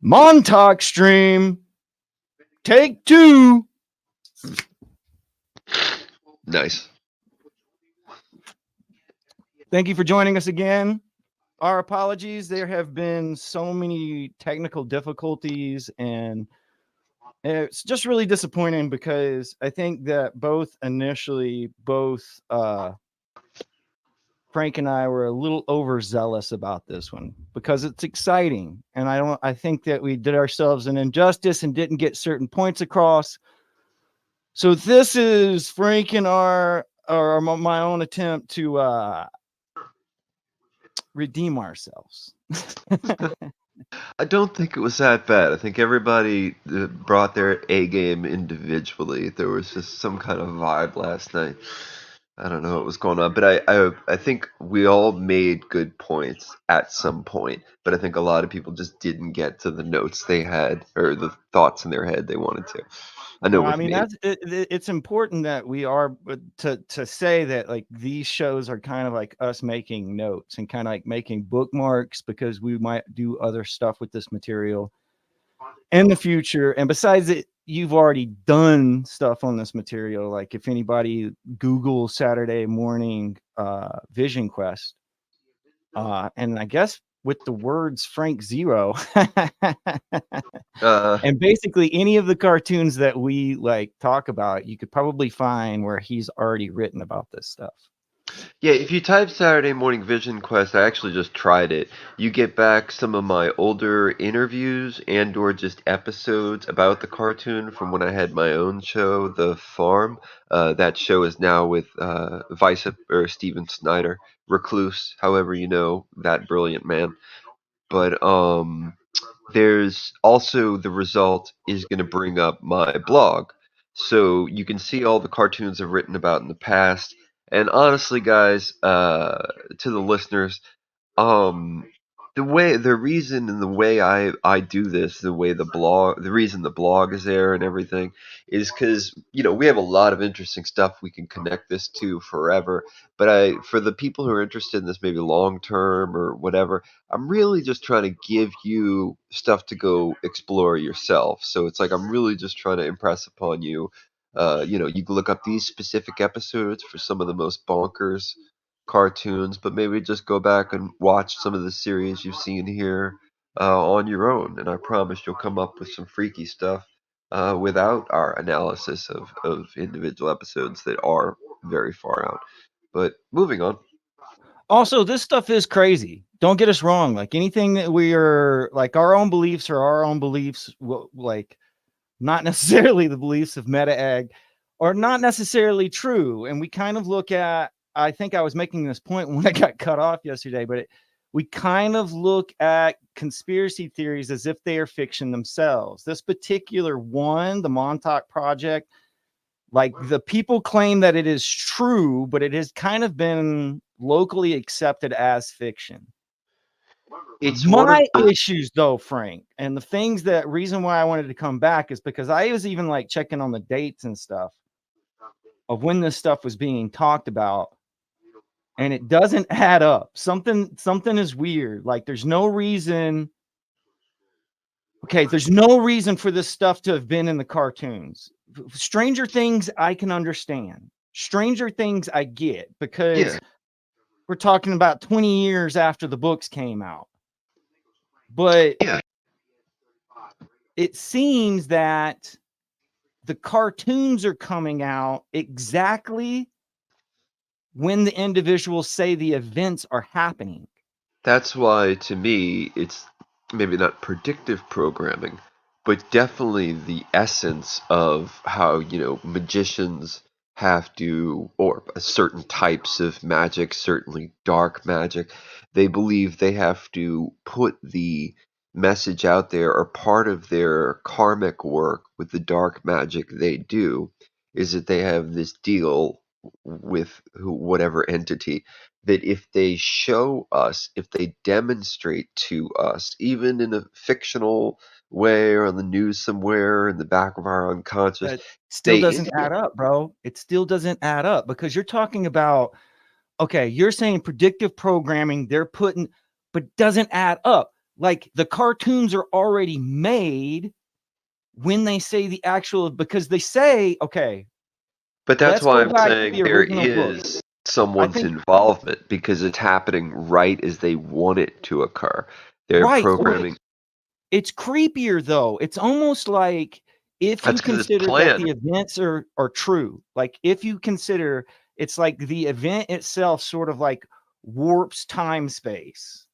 Montauk stream. Take two. Nice. Thank you for joining us again. Our apologies. There have been so many technical difficulties, and it's just really disappointing because I think that both Frank and I were a little overzealous about this one because it's exciting. And I think that we did ourselves an injustice and didn't get certain points across. So this is Frank and my own attempt to redeem ourselves. I don't think it was that bad. I think everybody brought their A game individually. There was just some kind of vibe last night. I don't know what was going on, but I think we all made good points at some point. But I think a lot of people just didn't get to the notes they had or the thoughts in their head they wanted to. I know No, I with mean me. it's important that we are to say that like these shows are kind of like us making notes and kind of like making bookmarks because we might do other stuff with this material in the future. And besides it, you've already done stuff on this material. Like if anybody Google Saturday morning Vision Quest, and I guess with the words Frank Zero, Uh, and basically any of the cartoons that we like talk about, you could probably find where he's already written about this stuff. Yeah, if you type Saturday Morning Vision Quest, I actually just tried it. You get back some of my older interviews and or just episodes about the cartoon from when I had my own show, The Farm. That show is now with Vice or Steven Snyder, Recluse, however you know that brilliant man. But there's also the result is going to bring up my blog. So you can see all the cartoons I've written about in the past. And honestly, guys, to the listeners, um, the reason and the way I do this, the reason the blog is there and everything is because, we have a lot of interesting stuff we can connect this to forever. But for the people who are interested in this maybe long term or whatever, I'm really just trying to give you stuff to go explore yourself. So it's like I'm really just trying to impress upon you. You can look up these specific episodes for some of the most bonkers cartoons, but maybe just go back and watch some of the series you've seen here on your own. And I promise you'll come up with some freaky stuff without our analysis of individual episodes that are very far out. But moving on. Also, this stuff is crazy. Don't get us wrong. Like anything that we are like our own beliefs are our own beliefs. Like not necessarily the beliefs of MetaEgg are not necessarily true. And we kind of look at, I think I was making this point when I got cut off yesterday, but we kind of look at conspiracy theories as if they are fiction themselves. This particular one, the Montauk Project, like the people claim that it is true, but it has kind of been locally accepted as fiction. It's one of My the issues though, Frank, and the things that reason why I wanted to come back is because I was even like checking on the dates and stuff of when this stuff was being talked about, and it doesn't add up. Something is weird. Like there's no reason. Okay, there's no reason for this stuff to have been in the cartoons. Stranger Things, I can understand. Stranger Things, I get yeah. because we're talking about 20 years after the books came out. But Yeah. it seems that the cartoons are coming out exactly when the individuals say the events are happening. That's why, to me, it's maybe not predictive programming, but definitely the essence of how, magicians have to, or certain types of magic, certainly dark magic, they believe they have to put the message out there, or part of their karmic work with the dark magic they do is that they have this deal with whatever entity that if they show us, if they demonstrate to us, even in a fictional way or on the news somewhere in the back of our unconscious, That still they doesn't indicate. add up, bro. It still doesn't add up because you're talking about, okay, you're saying predictive programming, they're putting, but doesn't add up. like the cartoons are already made when they say the actual, because they say, okay, But that's let's why go I'm back to saying the there original book. is I someone's think involvement because it's happening right as they want it to occur. They're right. programming. It's creepier though. It's almost like if you That's because it's consider that planned. the events are true. Like if you consider it's like the event itself sort of like warps time space.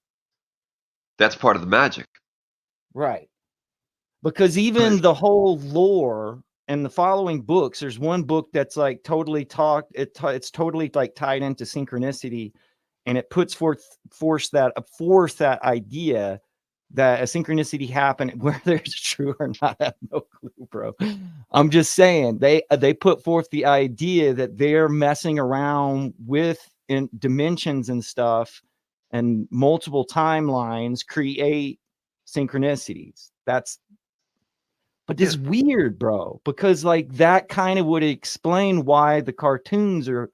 That's part of the magic. Right. Because But even the whole lore and the following books, there's one book that's like totally it's totally like tied into synchronicity, and it puts forth that idea that a synchronicity happened. Whether it's true or not, I have no clue, bro. I'm just saying they put forth the idea that they're messing around with in dimensions and stuff, and multiple timelines create synchronicities. But yeah. it's weird, bro, because like that kind of would explain why the cartoons are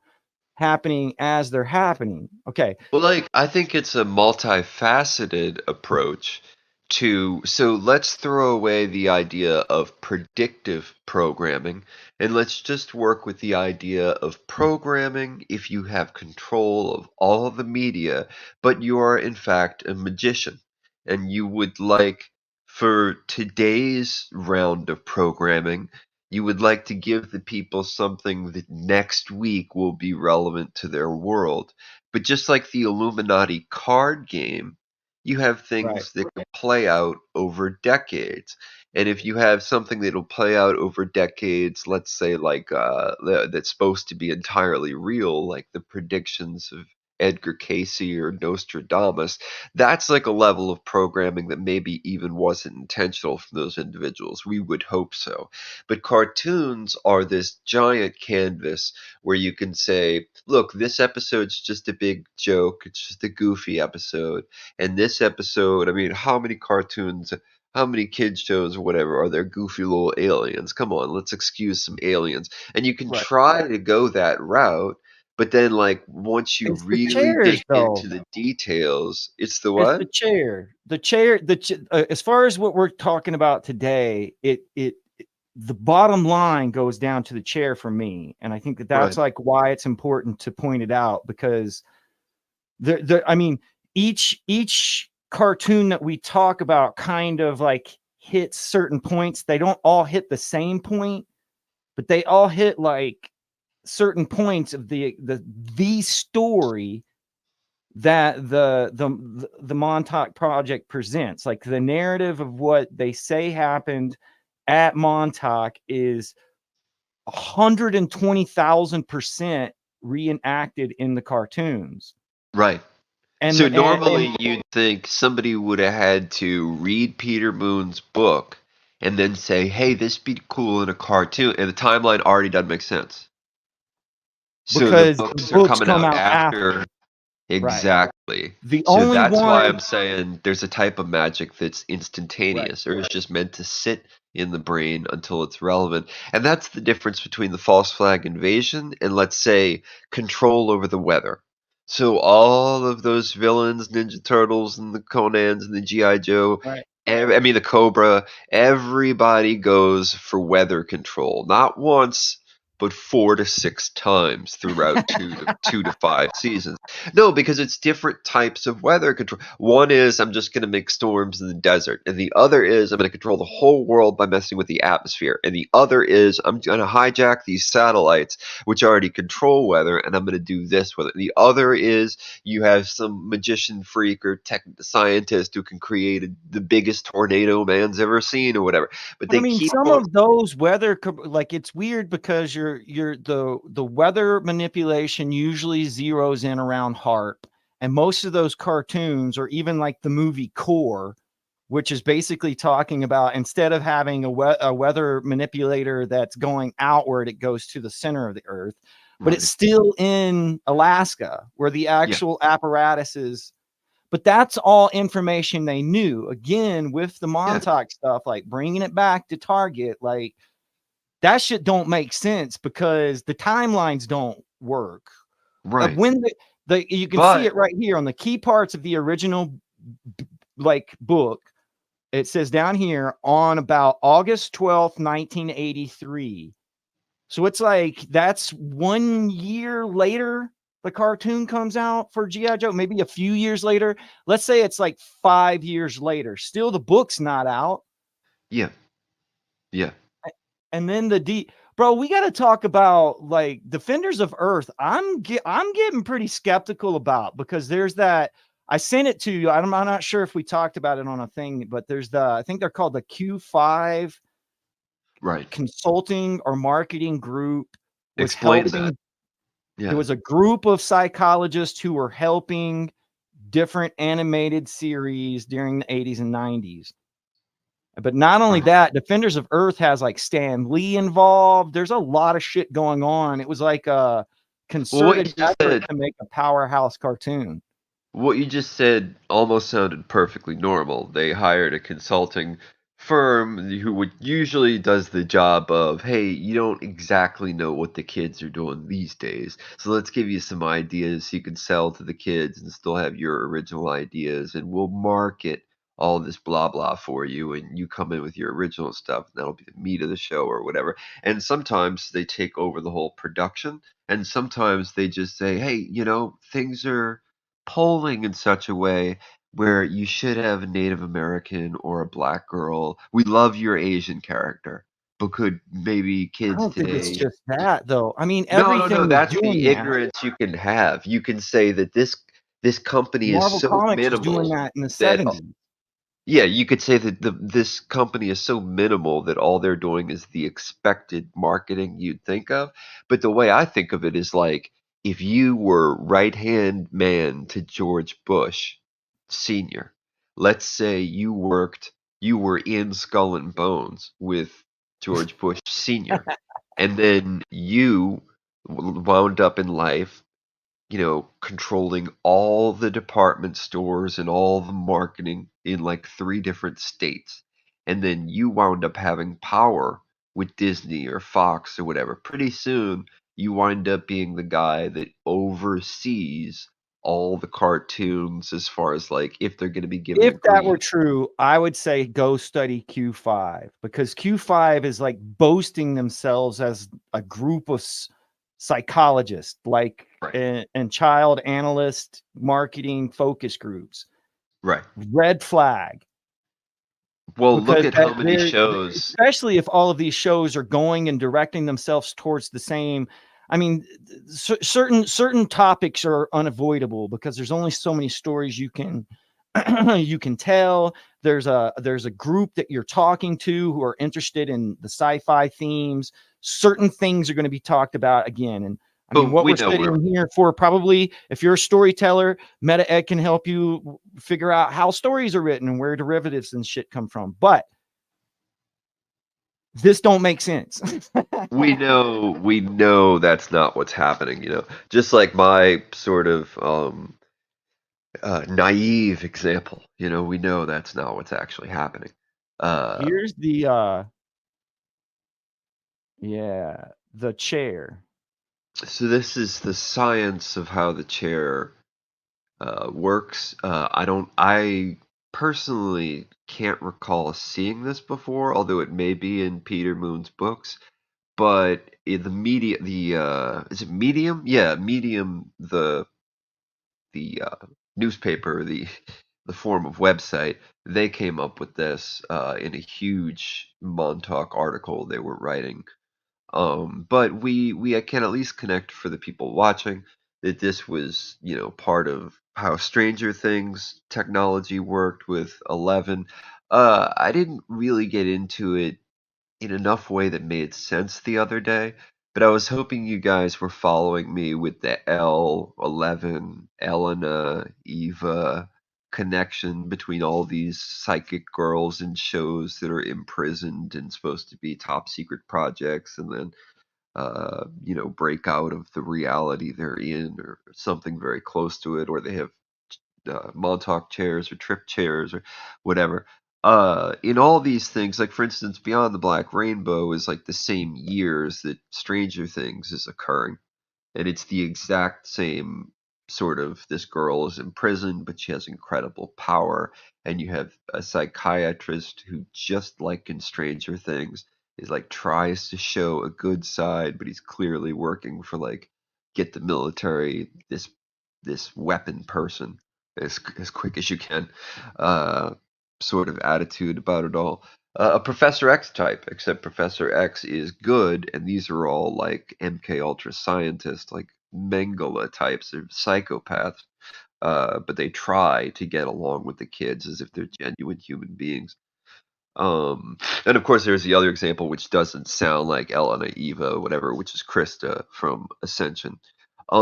happening as they're happening. Okay. Well, like, I think it's a multifaceted approach to, so let's throw away the idea of predictive programming and let's just work with the idea of programming if you have control of all of the media, but you are in fact a magician and you would like, for today's round of programming, you would like to give the people something that next week will be relevant to their world. But just like the Illuminati card game, you have Right. things that can play out over decades. And if you have something that'll play out over decades, let's say like that's supposed to be entirely real, like the predictions of Edgar Casey or Nostradamus, that's like a level of programming that maybe even wasn't intentional from those individuals. We would hope so. But cartoons are this giant canvas where you can say, look, this episode's just a big joke. It's just a goofy episode. And this episode, I mean, how many cartoons, how many kids shows or whatever are there goofy little aliens? Come on, let's excuse some aliens. And you can Right. try to go that route, but then like once you It's the really dig chairs into though. the details, it's the It's what? the chair. The chair, as far as what we're talking about today, the bottom line goes down to the chair for me. And I think that that's Right. like why it's important to point it out, because I mean, each cartoon that we talk about kind of like hits certain points. They don't all hit the same point, but they all hit like certain points of the story that the Montauk project presents. Like the narrative of what they say happened at Montauk is 120,000% reenacted in the cartoons. Right. And So and normally you'd think somebody would have had to read Peter Moon's book and then say, "Hey, this be cool in a cartoon," and the timeline already doesn't make sense. So the because the books are books coming come out out after. after, right? Exactly. The So only that's why I'm one, saying there's a type of magic that's right, instantaneous or is just meant to sit in the brain until it's relevant. And that's the difference between the false flag invasion and, let's say, control over the weather. So all of those villains, Ninja Turtles and the Conans and the G.I. Joe, right. I mean the Cobra, everybody goes for weather control. Not once, but 4 to 6 times throughout two to 5 seasons. No, because it's different types of weather control. One is I'm just going to make storms in the desert, and the other is I'm going to control the whole world by messing with the atmosphere, and the other is I'm going to hijack these satellites, which already control weather, and I'm going to do this with it. The other is you have some magician freak or tech scientist who can create the biggest tornado man's ever seen or whatever. But But I they mean, keep some on. of those weather, like it's weird because the weather manipulation usually zeroes in around HARP, and most of those cartoons, or even like the movie Core, which is basically talking about instead of having a weather manipulator that's going outward, it goes to the center of the Earth, but it's Right. still in Alaska where the Yeah. actual apparatus is. But that's all information they knew. Again, with the Yeah. Montauk stuff, like bringing it back to Target, like that shit don't make sense because the timelines don't work. Right. When you can see But it right here on the key parts of the original like book, it says down here on about August 12th, 1983. So it's like that's 1 year later the cartoon comes out for G.I. Joe, maybe a few years later. Let's say it's like 5 years later. Still the book's not out. Yeah, yeah. And then bro, we got to talk about like Defenders of Earth. I'm getting pretty skeptical about, because there's that. I sent it to you. I'm not sure if we talked about it on a thing, but there's I think they're called the Q5 Right. consulting or marketing group, was Explain that. helping. It Yeah. was a group of psychologists who were helping different animated series during the 80s and 90s. But not only Right. that, Defenders of Earth has like Stan Lee involved. There's a lot of shit going on. It was like a Well, what concerted you just effort said to make a powerhouse cartoon. What you just said almost sounded perfectly normal. They hired a consulting firm who would usually does the job of, hey, you don't exactly know what the kids are doing these days. So let's give you some ideas you can sell to the kids and still have your original ideas, and we'll market all this blah blah for you, and you come in with your original stuff, and that'll be the meat of the show or whatever. And sometimes they take over the whole production, and sometimes they just say, hey, things are polling in such a way where you should have a Native American or a black girl. We love your Asian character, but could maybe I kids don't think it's today? just that though. I mean, No, no, no. everything is That's doing the that. ignorance you can have. You can say that this company is Marvel so Comics was doing minimal that in the that 70s. yeah, you could say that this company is so minimal that all they're doing is the expected marketing you'd think of. But the way I think of it is like if you were right-hand man to George Bush Sr., let's say you were in Skull and Bones with George Bush Sr., and then you wound up in life controlling all the department stores and all the marketing in like three different states. And then you wound up having power with Disney or Fox or whatever. Pretty soon, you wind up being the guy that oversees all the cartoons as far as like if they're going to be given a If that green. were true, I would say go study Q5, because Q5 is like boasting themselves as a group of psychologists, like Right. and child analyst marketing focus groups. Right. Red flag, Well, look because at that how many they're, shows. especially if all of these shows are going and directing themselves towards the same. I mean, certain topics are unavoidable because there's only so many stories you can you can tell. There's a group that you're talking to who are interested in the sci-fi themes. Certain things are going to be talked about again. And I mean, But what we we're know we're studying here for, probably, if you're a storyteller, meta ed can help you figure out how stories are written and where derivatives and shit come from. But this don't make sense. we know that's not what's happening. Just like my sort of naive example. We know that's not what's actually happening. Uh, Here's the yeah, the chair. so this is the science of how the chair works. I personally can't recall seeing this before, although it may be in Peter Moon's books. But in the media, is it Medium? Yeah, Medium, the newspaper, the form of website, they came up with this in a huge Montauk article they were writing. But we can at least connect for the people watching that this was part of how Stranger Things technology worked with 11. I didn't really get into it in enough way that made sense the other day. But I was hoping you guys were following me with the L11, Elena, Eva connection between all these psychic girls in shows that are imprisoned and supposed to be top secret projects, and then break out of the reality they're in or something very close to it, or they have Montauk chairs or trip chairs or whatever. In all these things, like for instance, Beyond the Black Rainbow is like the same years that Stranger Things is occurring, and it's the exact same sort of this girl is imprisoned, but she has incredible power, and you have a psychiatrist who, just like in Stranger Things, is like tries to show a good side, but he's clearly working for like get the military this weapon person as quick as you can, uh, sort of attitude about it all. A Professor X type, except Professor X is good, and these are all like MK Ultra scientists, like Mengele types, they're psychopaths, but they try to get along with the kids as if they're genuine human beings. And of course, there's the other example, which doesn't sound like Elena, Eva, whatever, which is Krista from Ascension.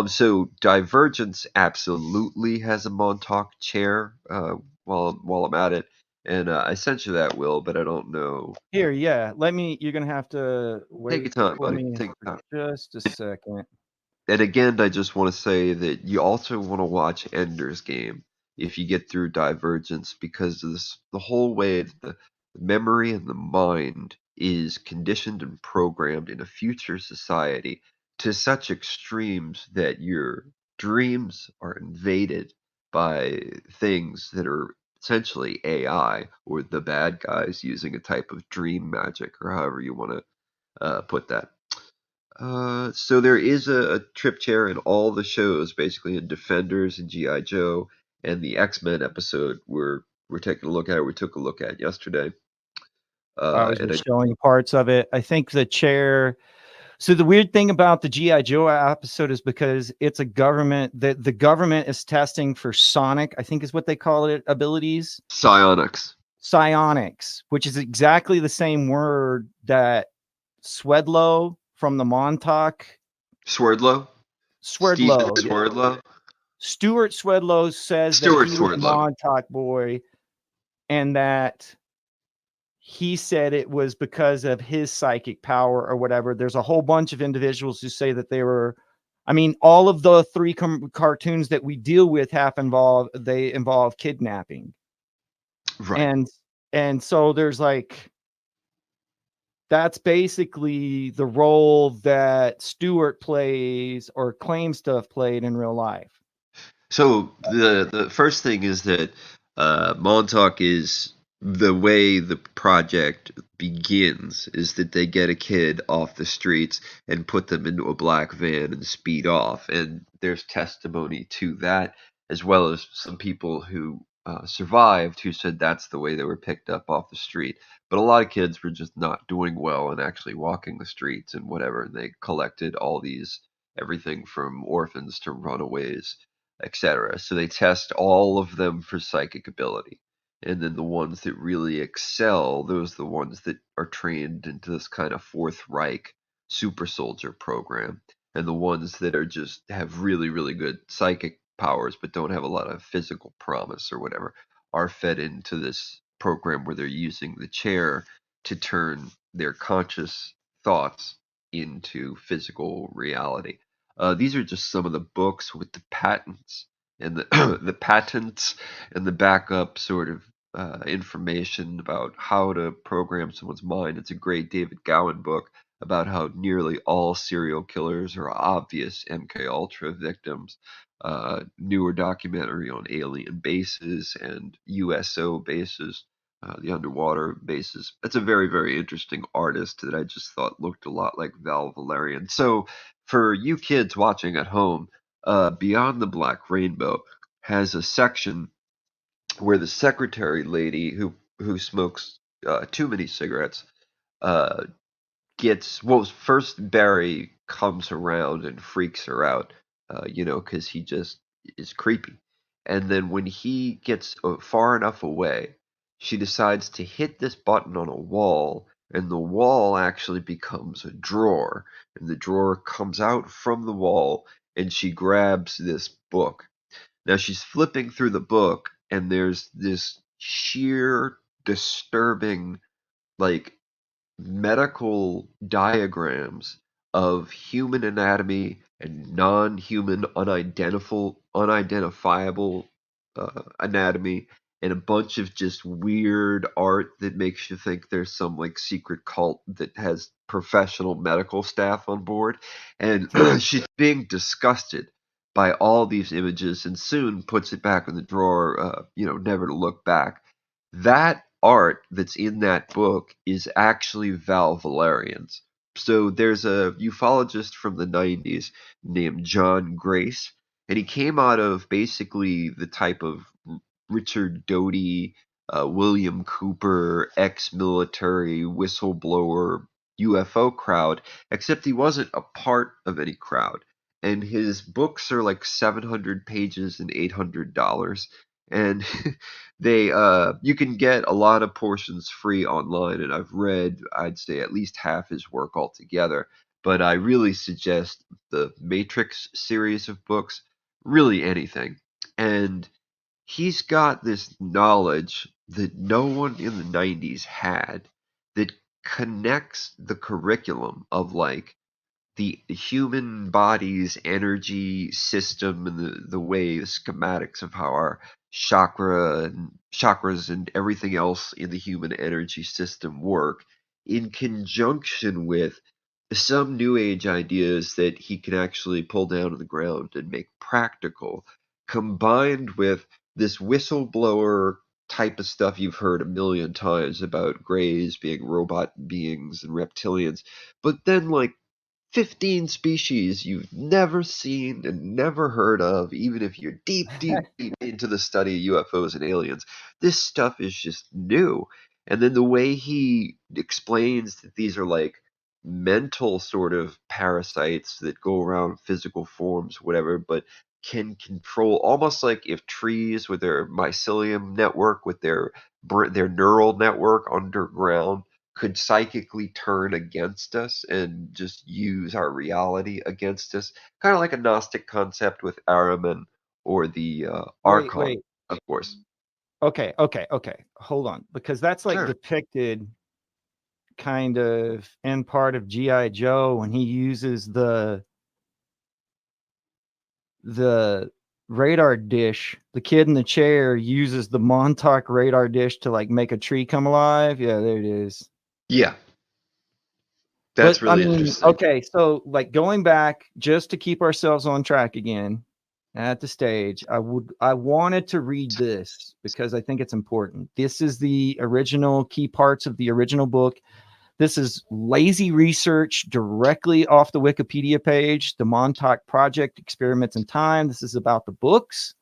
So Divergence absolutely has a Montauk chair. While I'm at it, and I sent you that, Will, but I don't know. Here, yeah. You're gonna have to Take your wait time, for buddy. me Take for your time. just a second. And again, I just want to say that you also want to watch Ender's Game if you get through Divergence, because the whole way the memory and the mind is conditioned and programmed in a future society to such extremes that your dreams are invaded by things that are essentially AI or the bad guys using a type of dream magic, or however you want to put that. So there is a trip chair in all the shows, basically in Defenders and G.I. Joe, and the X-Men episode we're taking a look at, or we took a look at yesterday. I was And I just showing parts of it. I think the chair. So the weird thing about the GI Joe episode is because it's a government that the government is testing for sonic, I think is what they call it, abilities, Psionics. psionics, which is exactly the same word that Swedlow from the Montauk, Swerdlow? Stephen Swerdlow, yeah. Swerdlow? Stuart Swedlow says that Stuart he was a Swerdlow. Montauk boy and that he said it was because of his psychic power or whatever. There's a whole bunch of individuals who say that they were. I mean, all of the three cartoons that we deal with they involve kidnapping, Right. and so there's like that's basically the role that Stewart plays or claims to have played in real life. So the first thing is that Montauk is the way the project begins is that they get a kid off the streets and put them into a black van and speed off, and there's testimony to that, as well as some people who survived who said that's the way they were picked up off the street. But a lot of kids were just not doing well and actually walking the streets and whatever, and they collected all these everything from orphans to runaways, etc. So they test all of them for psychic ability. And then the ones that really excel, those are the ones that are trained into this kind of Fourth Reich super soldier program. And the ones that are just have really, really good psychic powers but don't have a lot of physical promise or whatever are fed into this program where they're using the chair to turn their conscious thoughts into physical reality. These are just some of the books with the patents and the the patents and the backup sort of information about how to program someone's mind. It's a great David Gowan book about how nearly all serial killers are obvious MK Ultra victims. Newer documentary on alien bases and USO bases, the underwater bases. It's a very, very interesting artist that I just thought looked a lot like Val Valerian. So for you kids watching at home, Beyond the Black Rainbow has a section where the secretary lady who smokes too many cigarettes uh, gets well. First, Barry comes around and freaks her out, because he just is creepy. And then when he gets far enough away, she decides to hit this button on a wall, and the wall actually becomes a drawer, and the drawer comes out from the wall, and she grabs this book. Now she's flipping through the book, and there's this sheer disturbing, like, medical diagrams of human anatomy and non-human unidentifiable anatomy, and a bunch of just weird art that makes you think there's some like secret cult that has professional medical staff on board, and she's being disgusted by all these images and soon puts it back in the drawer, never to look back. That art that's in that book is actually Val Valerian's. So there's a ufologist from the 90s named John Grace, and he came out of basically the type of Richard Doty, William Cooper, ex-military whistleblower UFO crowd, except he wasn't a part of any crowd. And his books are like 700 pages and $800. And they you can get a lot of portions free online, and I've read, I'd say, at least half his work altogether. But I really suggest the Matrix series of books, really anything. And he's got this knowledge that no one in the 90s had, that connects the curriculum of like the human body's energy system and the way the schematics of how our chakras and everything else in the human energy system work, in conjunction with some new age ideas that he can actually pull down to the ground and make practical, combined with this whistleblower type of stuff you've heard a million times about greys being robot beings and reptilians, but then like 15 species you've never seen and never heard of, even if you're deep, deep, deep into the study of UFOs and aliens. This stuff is just new. And then the way he explains that these are like mental sort of parasites that go around physical forms, whatever, but can control, almost like if trees with their mycelium network, with their neural network underground, could psychically turn against us and just use our reality against us. Kind of like a Gnostic concept with Ahriman or the Wait, Archon, wait. of course. Okay. Hold on, because that's like Sure. depicted kind of in part of GI Joe when he uses the radar dish. The kid in the chair uses the Montauk radar dish to like make a tree come alive. Yeah, there it is. Yeah, But that's I really mean, interesting. okay, so like going back just to keep ourselves on track again at the stage, I wanted to read this because I think it's important. This is the original key parts of the original book. This is lazy research directly off the Wikipedia page, the Montauk Project, Experiments in Time. This is about the books.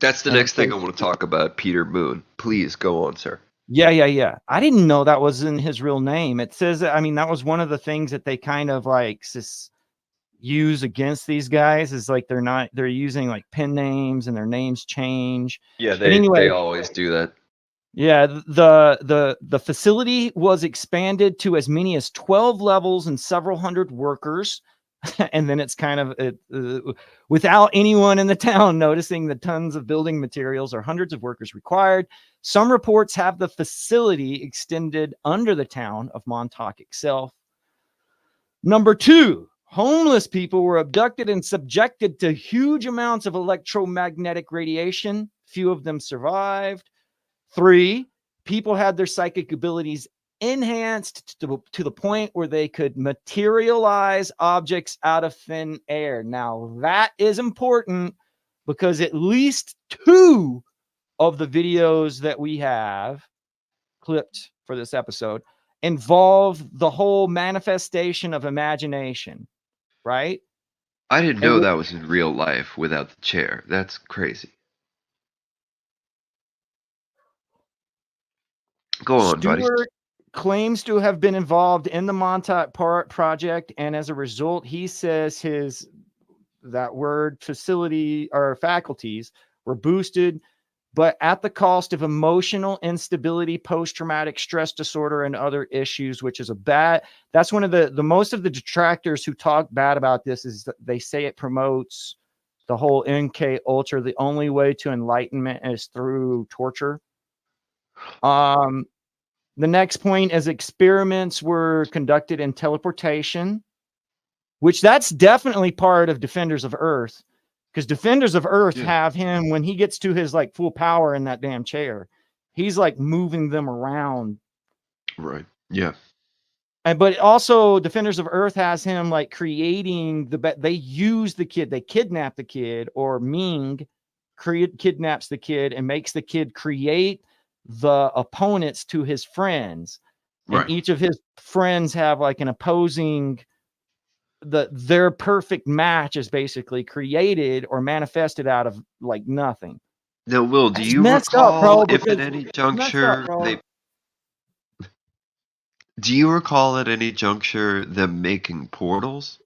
That's the And it next thing says, I want to talk about, Peter Moon. Please go on, sir. yeah. I didn't know that wasn't his real name. It says, I mean, that was one of the things that they kind of like use against these guys is like they're using like pen names and their names change. Yeah, But they anyway, always do that. yeah, the facility was expanded to as many as 12 levels and several hundred workers. And then it's kind of without anyone in the town noticing the tons of building materials or hundreds of workers required. Some reports have the facility extended under the town of Montauk itself. Number two, homeless people were abducted and subjected to huge amounts of electromagnetic radiation. Few of them survived. Three, people had their psychic abilities enhanced to the point where they could materialize objects out of thin air. Now, that is important because at least two of the videos that we have clipped for this episode involve the whole manifestation of imagination, right? I didn't And know that was in real life without the chair. That's crazy. Go on, buddy. Stewart claims to have been involved in the Montauk project, and as a result, he says his that word facility or faculties were boosted, but at the cost of emotional instability, post-traumatic stress disorder, and other issues, which is a bad. That's one of the most of the detractors who talk bad about this is that they say it promotes the whole MK Ultra. The only way to enlightenment is through torture. Um, the next point is experiments were conducted in teleportation, which that's definitely part of Defenders of Earth, because Defenders of Earth Yeah. have him when he gets to his like full power in that damn chair. He's like moving them around. Right. Yeah. And but also Defenders of Earth has him like creating they use the kid, they kidnap the kid, or Ming kidnaps the kid and makes the kid create the opponents to his friends. And Right. each of his friends have like an opposing their perfect match is basically created or manifested out of like nothing. Now, Will, do That's you messed up, recall bro, if at because any it's messed up, juncture bro. do you recall at any juncture them making portals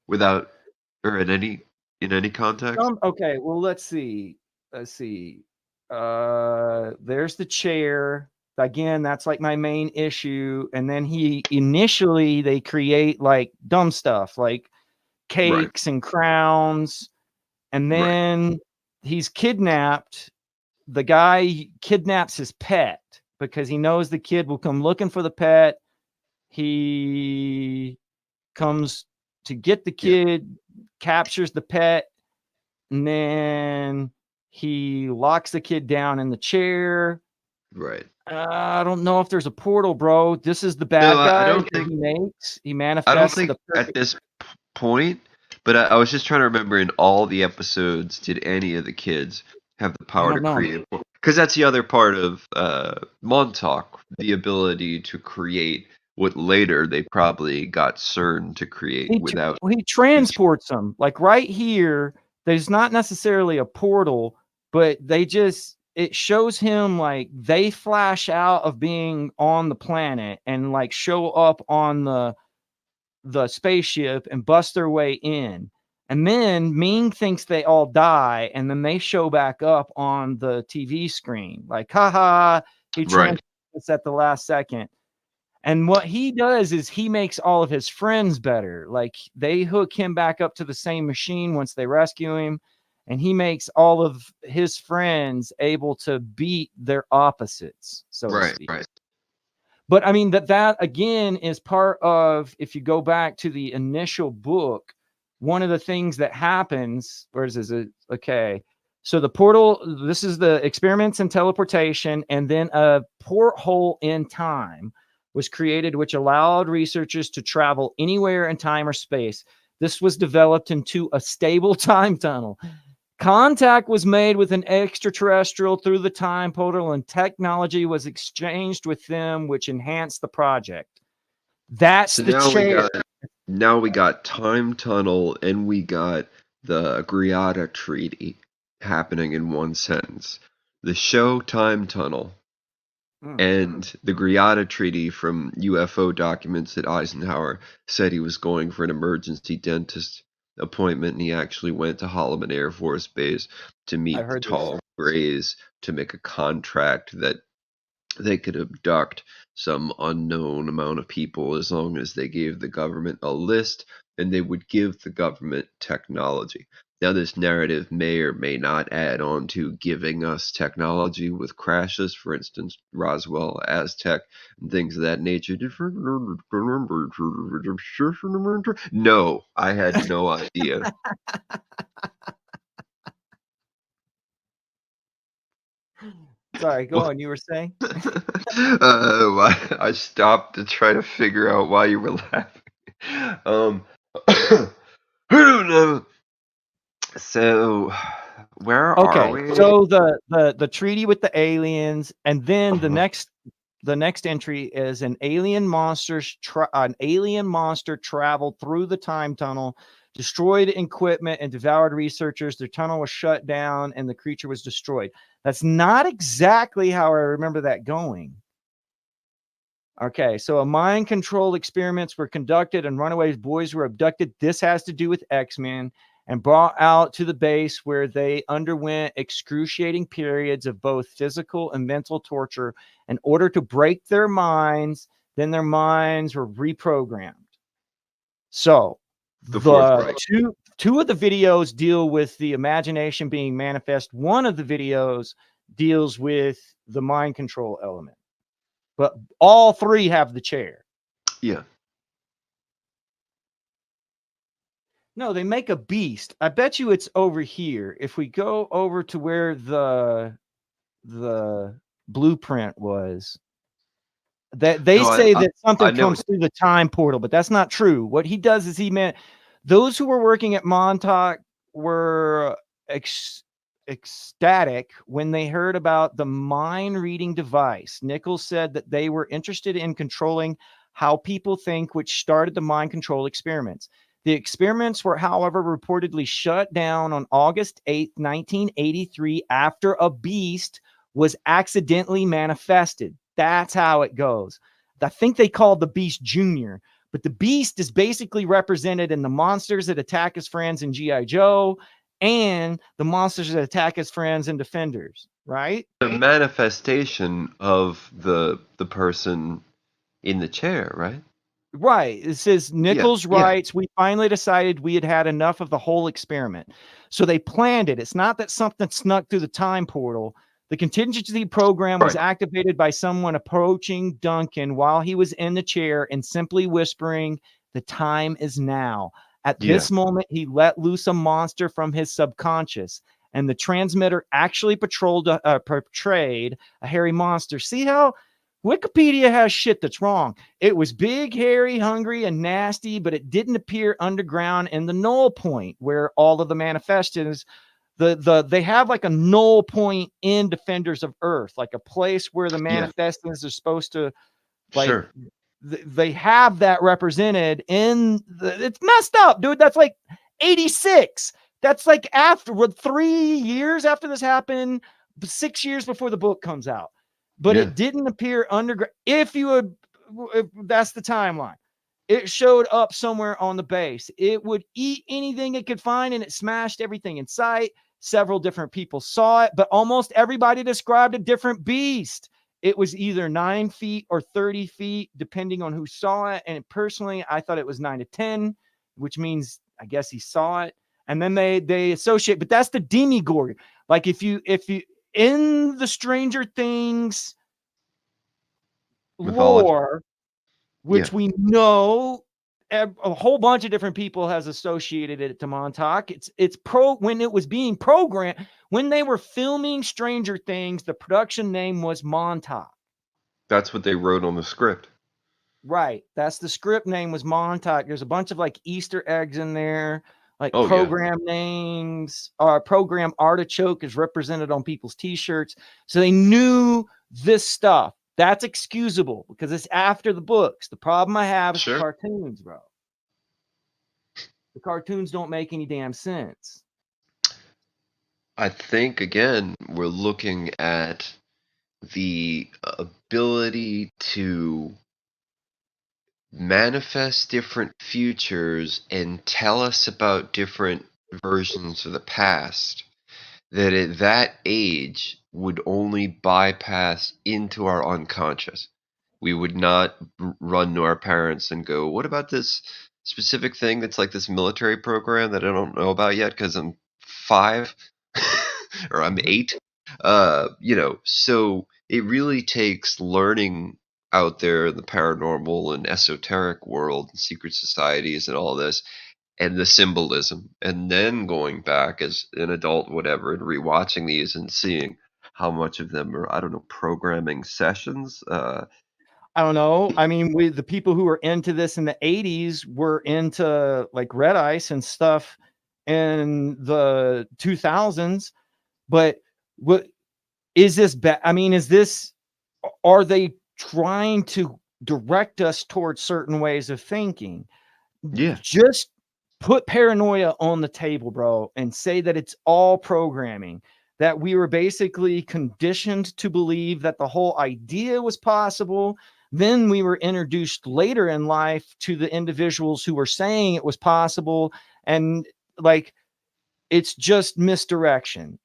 without, or in any context? Okay, well, let's see. Let's see. There's the chair. Again, that's like my main issue. And then initially they create like dumb stuff like Right. cakes and crowns. And Right. then he's kidnapped. The guy kidnaps his pet because he knows the kid will come looking for the pet. He comes to get the Yeah. kid, captures the pet, and then he locks the kid down in the chair. Right. I don't know if there's a portal, bro. This is the No, bad I guy don't that think he makes. He I don't manifests think the at perfect. this point, but I was just trying to remember in all the episodes, did any of the kids have the I power to don't know. create? Because that's the other part of Montauk, the ability to create what later they probably got CERN to create without. He transports them like right here. There's not necessarily a portal, but it shows him like they flash out of being on the planet and like show up on the spaceship and bust their way in. And then Ming thinks they all die, and then they show back up on the TV screen. Like, haha, he Right. transports at the last second. And what he does is he makes all of his friends better. Like they hook him back up to the same machine once they rescue him, and he makes all of his friends able to beat their opposites, so to Right. speak. Right. But I mean that again is part of, if you go back to the initial book, one of the things that happens, where is it? Okay. So the portal, this is the experiments in teleportation, and then a porthole in time was created, which allowed researchers to travel anywhere in time or space. This was developed into a stable time tunnel. Contact was made with an extraterrestrial through the time portal, and technology was exchanged with them, which enhanced the project. That's So the chair. now we got time tunnel and we got the Griata Treaty happening in one sentence. The show time tunnel Mm, and the Griata Treaty from UFO documents that Eisenhower said he was going for an emergency dentist appointment, and he actually went to Holloman Air Force Base to I meet the heard this. tall Grays to make a contract that they could abduct some unknown amount of people as long as they gave the government a list and they would give the government technology. Now, this narrative may or may not add on to giving us technology with crashes, for instance, Roswell, Aztec, and things of that nature. No, I had no idea. Sorry, go on. You were saying? I stopped to try to figure out why you were laughing. Um, I don't know. So, where are Okay, we? so the treaty with the aliens, and then the next entry is an alien monster traveled through the time tunnel, destroyed equipment, and devoured researchers. The tunnel was shut down, and the creature was destroyed. That's not exactly how I remember that going. Okay, so a mind control experiments were conducted, and runaways boys were abducted. This has to do with X-Men, and brought out to the base where they underwent excruciating periods of both physical and mental torture in order to break their minds. Then their minds were reprogrammed. So The fourth Reich. two of the videos deal with the imagination being manifest. One of the videos deals with the mind control element, but all three have the chair. Yeah. No, they make a beast. I bet you it's over here. If we go over to where the blueprint was, That they No, say that I something know. comes through the time portal, but that's not true. What he does is he meant those who were working at Montauk were ecstatic when they heard about the mind reading device. Nichols said that they were interested in controlling how people think, which started the mind control experiments. The experiments were, however, reportedly shut down on August 8th, 1983, after a beast was accidentally manifested. That's how it goes. I think they called the beast Junior, but the beast is basically represented in the monsters that attack his friends in G.I. Joe and the monsters that attack his friends in Defenders, right? The manifestation of the person in the chair, right? Right. It says Yeah, Nichols yeah, writes, we finally decided we had had enough of the whole experiment. So they planned it. It's not that something snuck through the time portal. The contingency program was right. activated by someone approaching Duncan while he was in the chair and simply whispering, the time is now. At Yeah, this moment, he let loose a monster from his subconscious, and the transmitter actually portrayed a hairy monster. See how Wikipedia has shit that's wrong. It was big, hairy, hungry, and nasty, but it didn't appear underground in the null point where all of the manifestants, they have like a null point in Defenders of Earth, like a place where the yeah, manifestants are supposed to, like, sure. they have that represented in it's messed up, dude. That's like 86. That's like after 3 years after this happened, 6 years before the book comes out. But Yeah, it didn't appear underground. If that's the timeline, it showed up somewhere on the base. It would eat anything it could find, and it smashed everything in sight. Several different people saw it, but almost everybody described a different beast. It was either 9 feet or 30 feet, depending on who saw it. And personally, I thought it was 9 to 10, which means I guess he saw it. And then they associate, but that's the demigorgon. Like if you in the Stranger Things mythology. lore, Yeah, which we know a whole bunch of different people has associated it to Montauk. It's pro when it was being programmed, when they were filming Stranger Things, the production name was Montauk. that's what they wrote on the script. Right. That's the script name was Montauk. There's a bunch of like Easter eggs in there, like Oh yeah, program names. Or program artichoke is represented on people's t-shirts. So they knew this stuff. That's excusable because it's after the books. The problem I have is the sure. cartoons, bro. The cartoons don't make any damn sense. I think again we're looking at the ability to manifest different futures and tell us about different versions of the past that at that age would only bypass into our unconscious. We would not run to our parents and go, "What about this specific thing that's like this military program that I don't know about yet because I'm 5 or I'm Mhm. 8?" So it really takes learning out there in the paranormal and esoteric world and secret societies and all this and the symbolism, and then going back as an adult, whatever, and rewatching these and seeing how much of them are, I don't know, programming sessions. I don't know. I mean, the people who were into this in the 80s were into like Red Ice and stuff in the 2000s. But what is this? I mean, is this, are they trying to direct us towards certain ways of thinking? Yeah, Just put paranoia on the table, bro, and say that it's all programming, that we were basically conditioned to believe that the whole idea was possible. Then we were introduced later in life to the individuals who were saying it was possible. And like, it's just misdirection.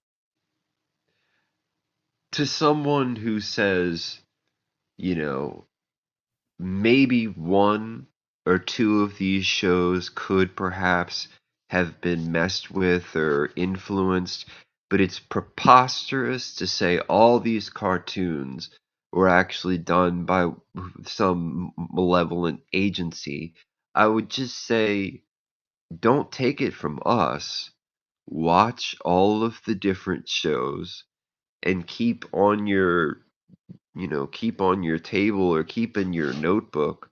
to someone who says, you know, maybe one or two of these shows could perhaps have been messed with or influenced, but it's preposterous to say all these cartoons were actually done by some malevolent agency. I would just say, don't take it from us. Watch all of the different shows and keep on your keep on your table or keep in your notebook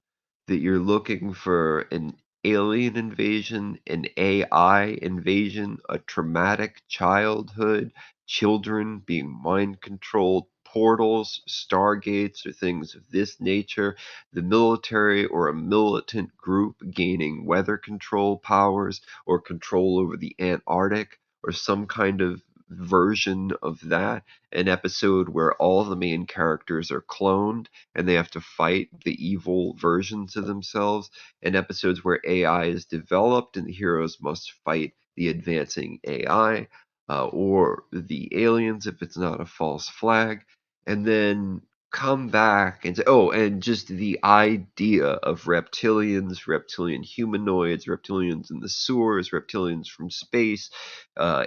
that you're looking for an alien invasion, an AI invasion, a traumatic childhood, children being mind controlled, portals, stargates, or things of this nature, the military or a militant group gaining weather control powers or control over the Antarctic or some kind of version of that, an episode where all the main characters are cloned and they have to fight the evil versions of themselves, and episodes where AI is developed and the heroes must fight the advancing AI, or the aliens if it's not a false flag, and then come back and say, oh, and just the idea of reptilians, reptilian humanoids, reptilians in the sewers, reptilians from space,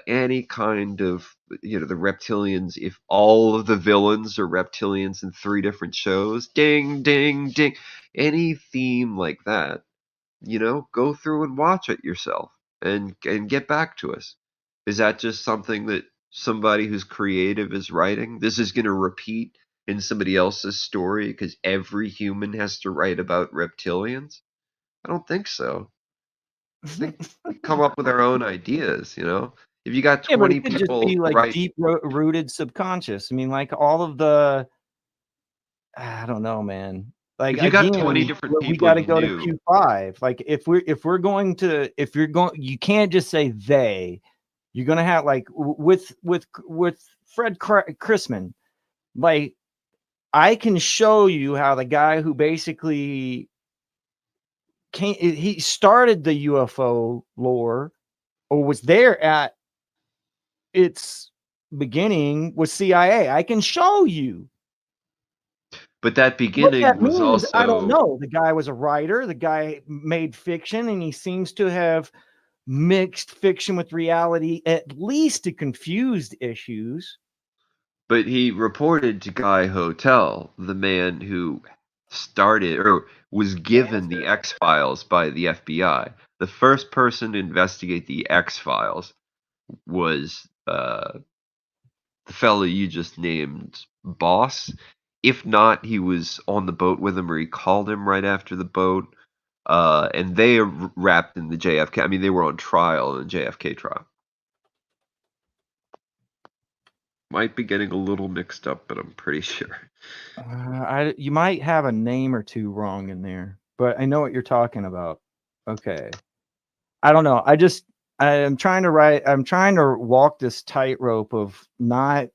any kind of, the reptilians, if all of the villains are reptilians in three different shows, ding, ding, ding, any theme like that, go through and watch it yourself and get back to us. Is that just something that somebody who's creative is writing? This is going to repeat in somebody else's story because every human has to write about reptilians? I don't think so. I think we come up with our own ideas, If you got Yeah, but 20 it could just people be like write, deep rooted subconscious. I mean, like all of the, I don't know, man. Like if you got 20 again, different we people got to you go to knew, Q5. Like if you're going, you can't just say they. You're gonna have like with Fred Chrisman. Like I can show you how the guy who basically he started the UFO lore or was there at its beginning was CIA. I can show you. but that What beginning that was means, I don't also. know. The guy was a writer. The guy made fiction, and he seems to have mixed fiction with reality, at least to confused issues. But he reported to Guy Hotel, the man who started or was given the Gangster. X Files by the FBI. The first person to investigate the X Files was the fellow you just named, Boss. If not, he was on the boat with him, or he called him right after the boat. And they are wrapped in the JFK. I mean, they were on trial in the JFK trial. Might be getting a little mixed up, but I'm pretty sure. You might have a name or two wrong in there, but I know what you're talking about. Okay. I don't know. I'm trying to I'm trying to walk this tightrope of not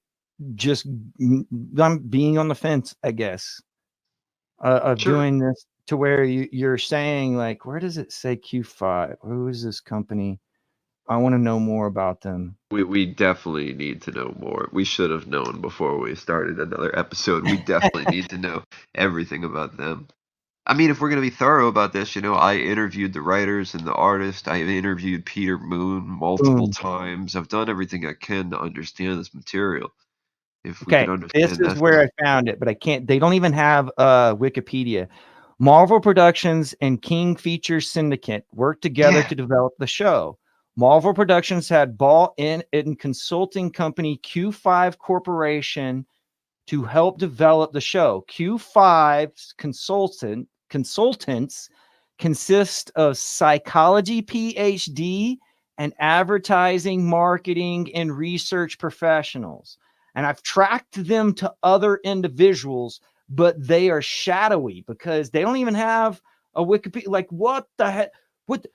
just I'm being on the fence, I guess, of Sure. doing this to where you're saying like, where does it say Q5? Who is this company? I want to know more about them. We definitely need to know more. We should have known before we started another episode. We definitely need to know everything about them. I mean, if we're going to be thorough about this, I interviewed the writers and the artist. I interviewed Peter Moon multiple Boom. times. I've done everything I can to understand this material. If we could Okay, this understand is that where stuff. I found it, but I can't. They don't even have Wikipedia. Marvel Productions and King Features Syndicate worked together Yeah. to develop the show. Marvel Productions had bought in consulting company Q5 Corporation to help develop the show. Q5's consultants consist of psychology PhD and advertising, marketing, and research professionals. And I've tracked them to other individuals, but they are shadowy because they don't even have a Wikipedia. Like, what the heck? What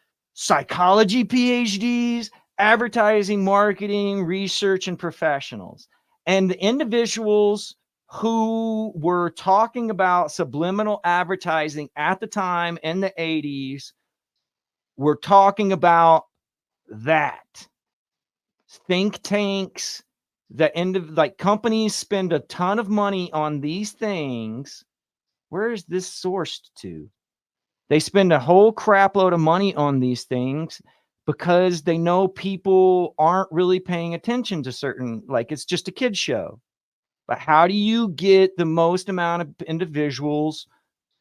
psychology PhDs, advertising, marketing, research, and professionals. And the individuals who were talking about subliminal advertising at the time in the 80s were talking about that. Think tanks, the end of like companies spend a ton of money on these things. Where is this sourced to? They spend a whole crap load of money on these things because they know people aren't really paying attention to certain, like it's just a kid's show. But how do you get the most amount of individuals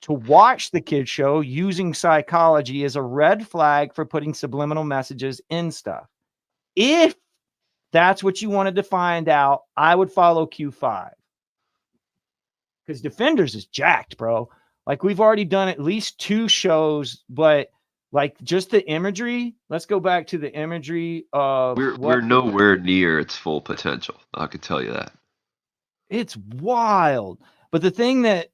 to watch the kid show using psychology as a red flag for putting subliminal messages in stuff? If that's what you wanted to find out, I would follow Q5. because Defenders is jacked, bro. Like we've already done at least 2 shows, but like just the imagery. Let's go back to the imagery of We're what nowhere near its full potential. I can tell you that. it's wild. But the thing that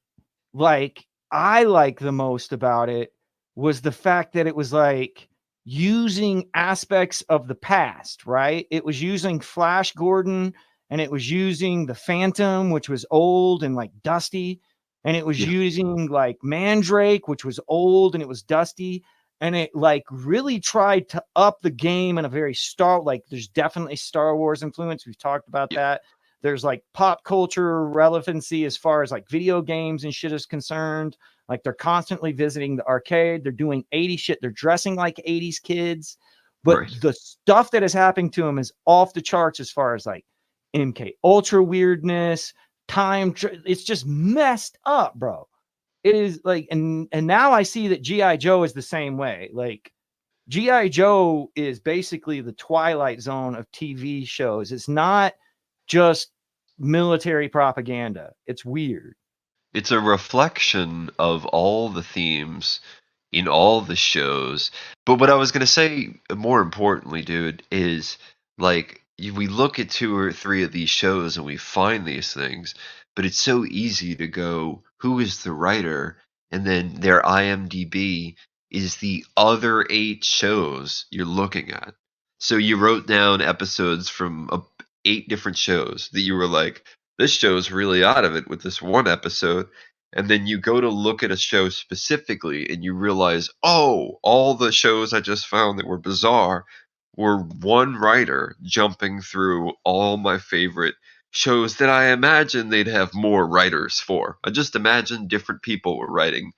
like I like the most about it was the fact that it was like using aspects of the past, right? It was using Flash Gordon and it was using the Phantom, which was old and like dusty, and it was Yeah, using like Mandrake, which was old and it was dusty, and it like really tried to up the game in a very like there's definitely Star Wars influence. We've talked about yeah, that. There's like pop culture relevancy as far as like video games and shit is concerned. Like they're constantly visiting the arcade. They're doing 80s shit. They're dressing like 80s kids. But right. the stuff that is happening to them is off the charts as far as like MK Ultra weirdness, it's just messed up, bro. It is like, and now I see that GI Joe is the same way. Like GI Joe is basically the Twilight Zone of TV shows. It's not just military propaganda. It's weird. It's a reflection of all the themes in all the shows. But what I was gonna say, more importantly, dude, is like we look at 2 or 3 of these shows and we find these things, but it's so easy to go, who is the writer? And then their IMDb is the other 8 shows you're looking at. So you wrote down episodes from 8 different shows that you were like, this show's really out of it with this one episode. And then you go to look at a show specifically and you realize, oh, all the shows I just found that were bizarre were one writer jumping through all my favorite shows that I imagine they'd have more writers for. I just imagine different people were writing,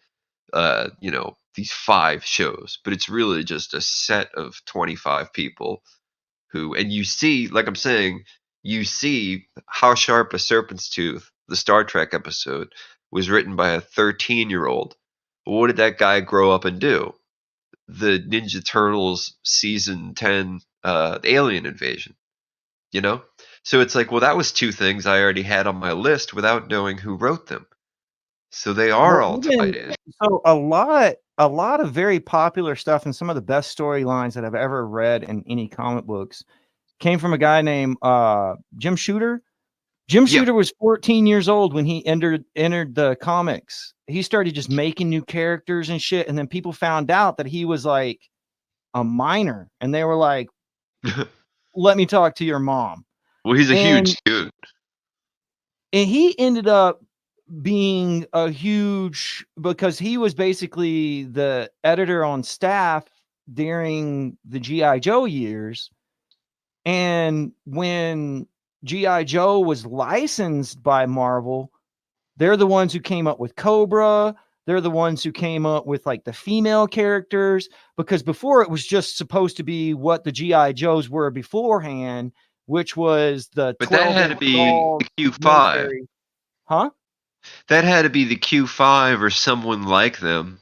these 5 shows, but it's really just a set of 25 people and you see, like I'm saying, you see How Sharp a Serpent's Tooth, the Star Trek episode, was written by a 13-year-old. What did that guy grow up and do? The Ninja Turtles season 10, the Alien Invasion, you know? So it's like, well, that was 2 things I already had on my list without knowing who wrote them. So they are Well, all even tied in. so, a lot of very popular stuff and some of the best storylines that I've ever read in any comic books came from a guy named Jim Shooter. Jim Yeah. Shooter was 14 years old when he entered the comics. He started just making new characters and shit, and then people found out that he was like a minor, and they were like, "Let me talk to your mom." Well, he's a And huge dude. he ended up being a huge because he was basically the editor on staff during the GI Joe years. And when GI Joe was licensed by Marvel, they're the ones who came up with Cobra. They're the ones who came up with like the female characters, because before it was just supposed to be what the GI Joes were beforehand, which was the But that had 12-inch to be tall the Q5. military. Huh? That had to be the Q5 or someone like them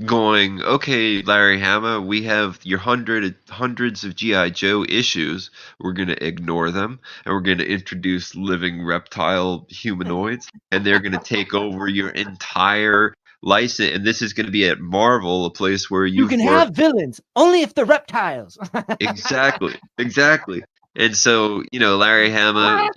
going, okay, Larry Hama, we have your hundreds of G.I. Joe issues. We're going to ignore them, and we're going to introduce living reptile humanoids, and they're going to take over your entire license. And this is going to be at Marvel, a place where You can you've worked. have villains only if they're reptiles. Exactly, exactly. And so, Larry Hama,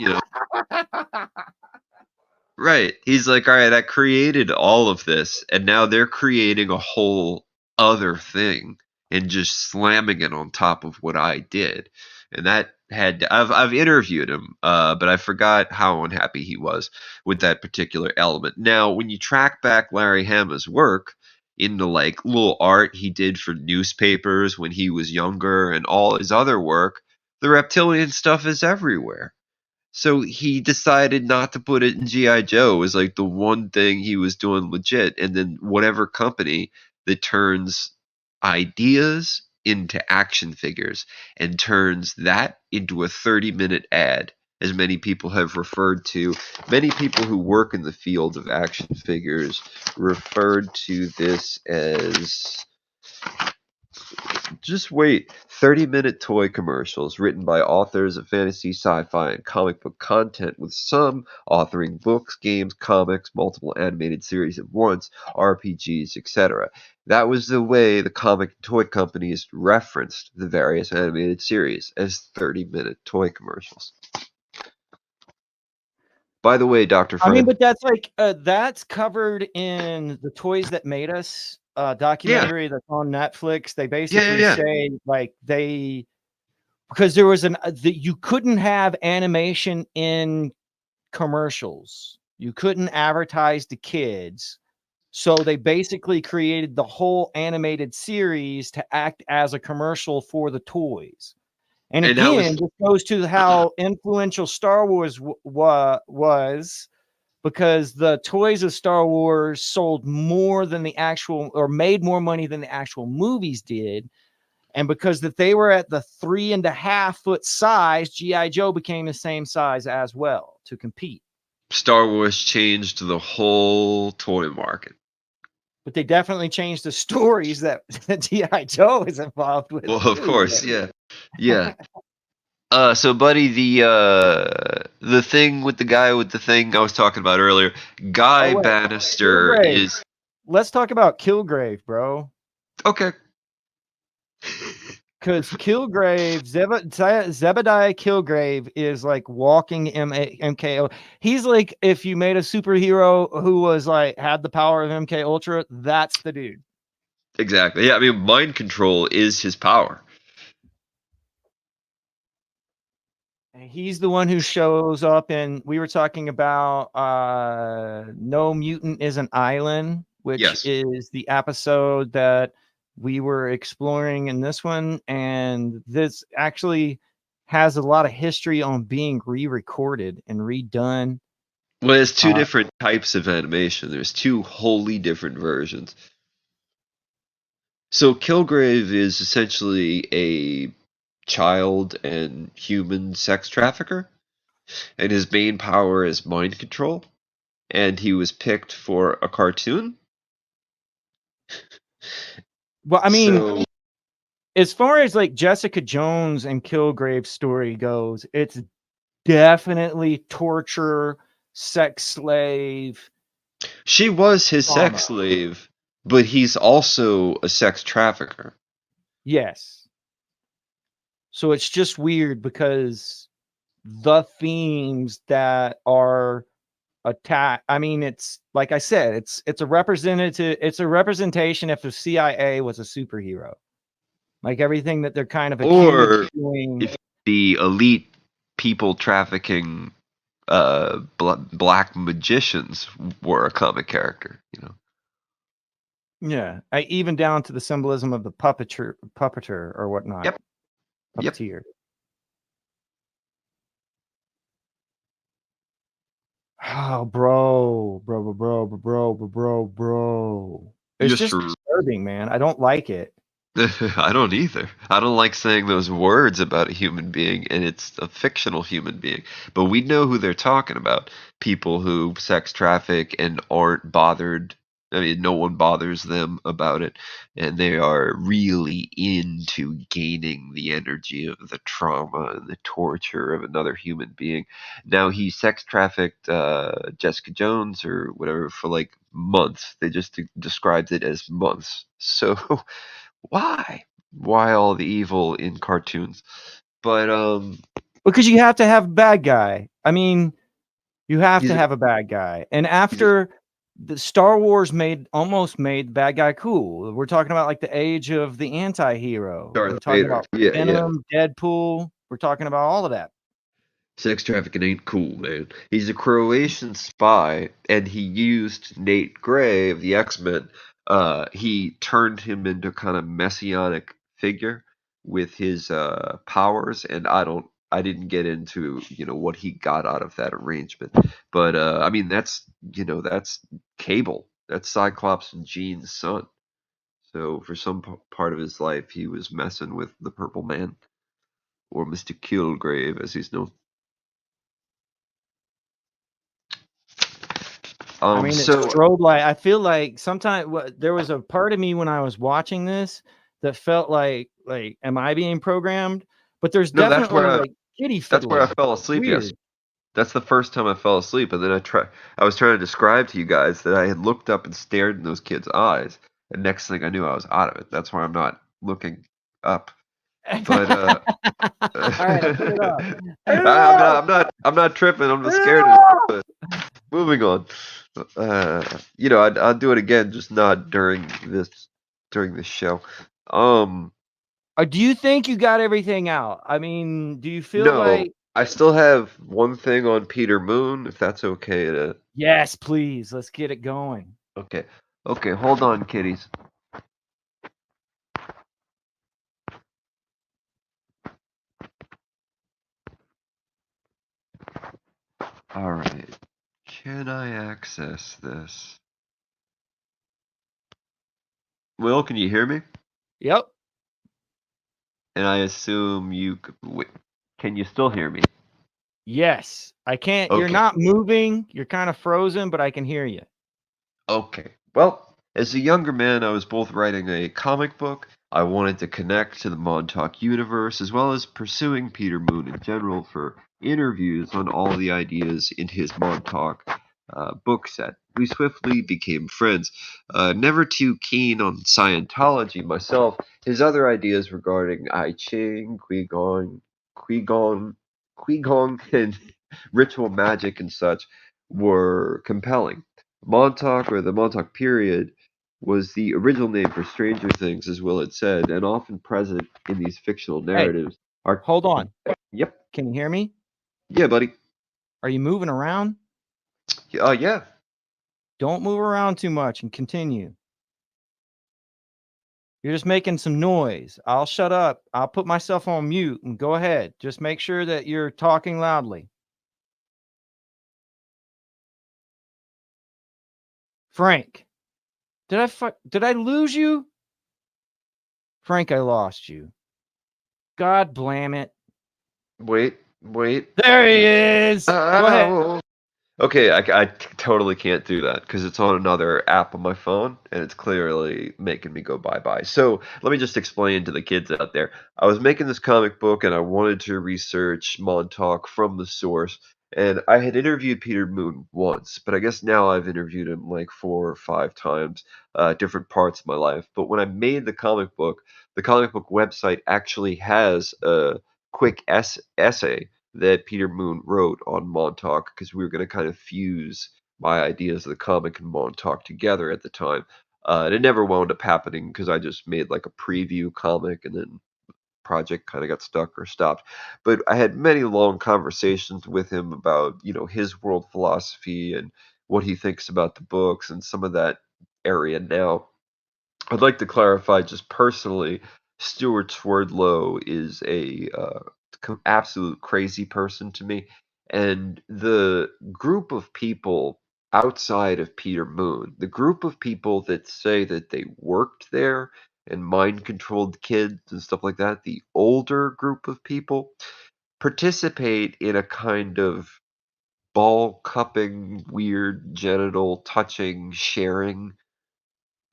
right. He's like, all right, I created all of this, and now they're creating a whole other thing and just slamming it on top of what I did. And that I've interviewed him, but I forgot how unhappy he was with that particular element. Now, when you track back Larry Hama's work into like little art he did for newspapers when he was younger and all his other work, the reptilian stuff is everywhere. So he decided not to put it in GI Joe. It was like the one thing he was doing legit. And then whatever company that turns ideas into action figures and turns that into a 30-minute ad, as many people have referred to, many people who work in the field of action figures referred to this as Just wait. 30-minute toy commercials written by authors of fantasy, sci-fi, and comic book content, with some authoring books, games, comics, multiple animated series at once, RPGs, etc. That was the way the comic and toy companies referenced the various animated series, as 30-minute toy commercials. By the way, Dr. I mean, Fred. but that's like that's covered in the Toys That Made Us Yeah, documentary that's on Netflix. They yeah, yeah, basically yeah. say like they because there was you couldn't have animation in commercials. You couldn't advertise to kids. So they basically created the whole animated series to act as a commercial for the toys. And And that again, was this goes to how influential Star Wars was, because the toys of Star Wars sold more than the actual, or made more money than the actual movies did. And because that they were at the 3.5 foot size, GI Joe became the same size as well to compete. Star Wars changed the whole toy market. But they definitely changed the stories that GI Joe is involved with Well, of too. course, yeah, yeah. So buddy, the thing with the guy with the thing I was talking about earlier, Oh Guy wait, Bannister Kilgrave. is Let's talk about Kilgrave, bro. okay. Because Kilgrave, Zebediah Kilgrave is like walking MKO. He's like if you made a superhero who was like had the power of MK Ultra, that's the dude. Exactly. Yeah, I mean, mind control is his power. And he's the one who shows up in we were talking about No Mutant is an Island, which Yes. is the episode that we were exploring in this one. And this actually has a lot of history on being re-recorded and redone. Well, there's two Uh, different types of animation. There's two wholly different versions. So Kilgrave is essentially a child and human sex trafficker, and his main power is mind control. And he was picked for a cartoon. well, I mean, So as far as like Jessica Jones and Kilgrave's story goes, it's definitely torture, sex slave, she was his trauma. sex slave, but he's also a sex trafficker. Yes. So it's just weird because the themes that are attacked, I mean, it's like I said, it's a representative, it's a representation if the CIA was a superhero. Like everything that they're kind of accused Or of doing. if the elite people trafficking black magicians were a comic character, you know. Yeah, even down to the symbolism of the puppeter or whatnot, Yep. Yep. puppeteer. Oh, bro. It's Just just disturbing, man. I don't like it. I don't either. I don't like saying those words about a human being, and it's a fictional human being. But we know who they're talking about. People who sex traffic and aren't bothered. I mean, no one bothers them about it, and they are really into gaining the energy of the trauma and the torture of another human being. Now, he sex trafficked Jessica Jones or whatever for like months. They just described it as months. So. Why? Why all the evil in cartoons? But Because you have to have a bad guy. I mean, you have he's to a, have a bad guy. And he's a after the Star Wars almost made the bad guy cool. We're talking about like the age of the anti-hero. We're Darth talking Vader. about Yeah, yeah. Venom, Deadpool. We're talking about all of that. Sex trafficking ain't cool, man. He's a Croatian spy, and he used Nate Gray of the X-Men. He turned him into kind of messianic figure with his powers, and I didn't get into what he got out of that arrangement, but I mean that's Cable, that's Cyclops and Jean's son. So for some part of his life, he was messing with the Purple Man, or Mr. Kilgrave, as he's known. I mean, it's So strobe light. I feel like sometimes there was a part of me when I was watching this that felt like, am I being programmed? But there's No, definitely like kitty that's where I fiddling. fell asleep Weird. yesterday. That's the first time I fell asleep, and then I was trying to describe to you guys that I had looked up and stared in those kids' eyes, and next thing I knew, I was out of it. That's why I'm not looking up. But All right, I'll turn it off. Turn it I'm off. not, I'm not tripping. I'm just Turn it scared. off. Moving on. I'd do it again, just not during this show. Um, Do you think you got everything out? I mean, do you feel no, like I still have one thing on Peter Moon, if that's okay to. yes, please, let's get it going. Okay, okay, hold on, kitties. All right, can I access this? Will, can you hear me? Yep. And I assume wait, can you still hear me? Yes. I can't you're Okay. not moving. You're kind of frozen, but I can hear you. Okay. Well, as a younger man, I was both writing a comic book. I wanted to connect to the Montauk universe, as well as pursuing Peter Moon in general for interviews on all the ideas in his Montauk book set. We swiftly became friends. Never too keen on Scientology myself, his other ideas regarding I Ching, Qigong, and ritual magic and such were compelling. Montauk, or the Montauk period, was the original name for Stranger Things, as Will had said, and often present in these fictional Hey, narratives. Are hold on. Yep, Can you hear me? yeah, buddy. Are you moving around? Yeah. Don't move around too much and continue. You're just making some noise. I'll shut up. I'll put myself on mute and go ahead. Just make sure that you're talking loudly. Frank, did I lose you? Frank, I lost you. God blam it. Wait. There he is. Go ahead. Oh. Okay, I totally can't do that because it's on another app on my phone and it's clearly making me go bye-bye. So let me just explain to the kids out there. I was making this comic book and I wanted to research Montauk from the source. And I had interviewed Peter Moon once, but I guess now I've interviewed him like 4 or 5 times, different parts of my life. But when I made the comic book website actually has a quick essay that Peter Moon wrote on Montauk because we were going to kind of fuse my ideas of the comic and Montauk together at the time. And it never wound up happening because I just made like a preview comic and then project kind of got stuck or stopped. But I had many long conversations with him about, his world philosophy and what he thinks about the books and some of that area now. I'd like to clarify just personally, Stuart Swerdlow is a absolute crazy person to me, and the group of people outside of Peter Moon, the group of people that say that they worked there and mind controlled kids and stuff like that, the older group of people participate in a kind of ball cupping, weird genital touching, sharing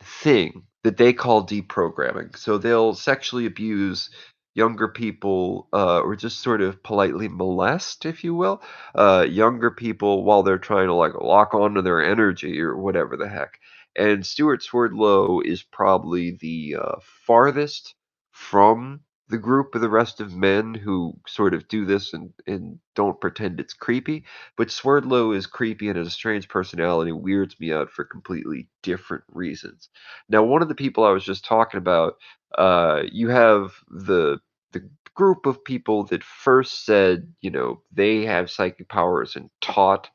thing that they call deprogramming. So they'll sexually abuse younger people, or just sort of politely molest, if you will, younger people while they're trying to like lock onto their energy or whatever the heck. And Stuart Swerdlow is probably the farthest from the group of the rest of men who sort of do this and don't pretend it's creepy. But Swerdlow is creepy and has a strange personality, weirds me out for completely different reasons. Now, one of the people I was just talking about, you have the group of people that first said, they have psychic powers and taught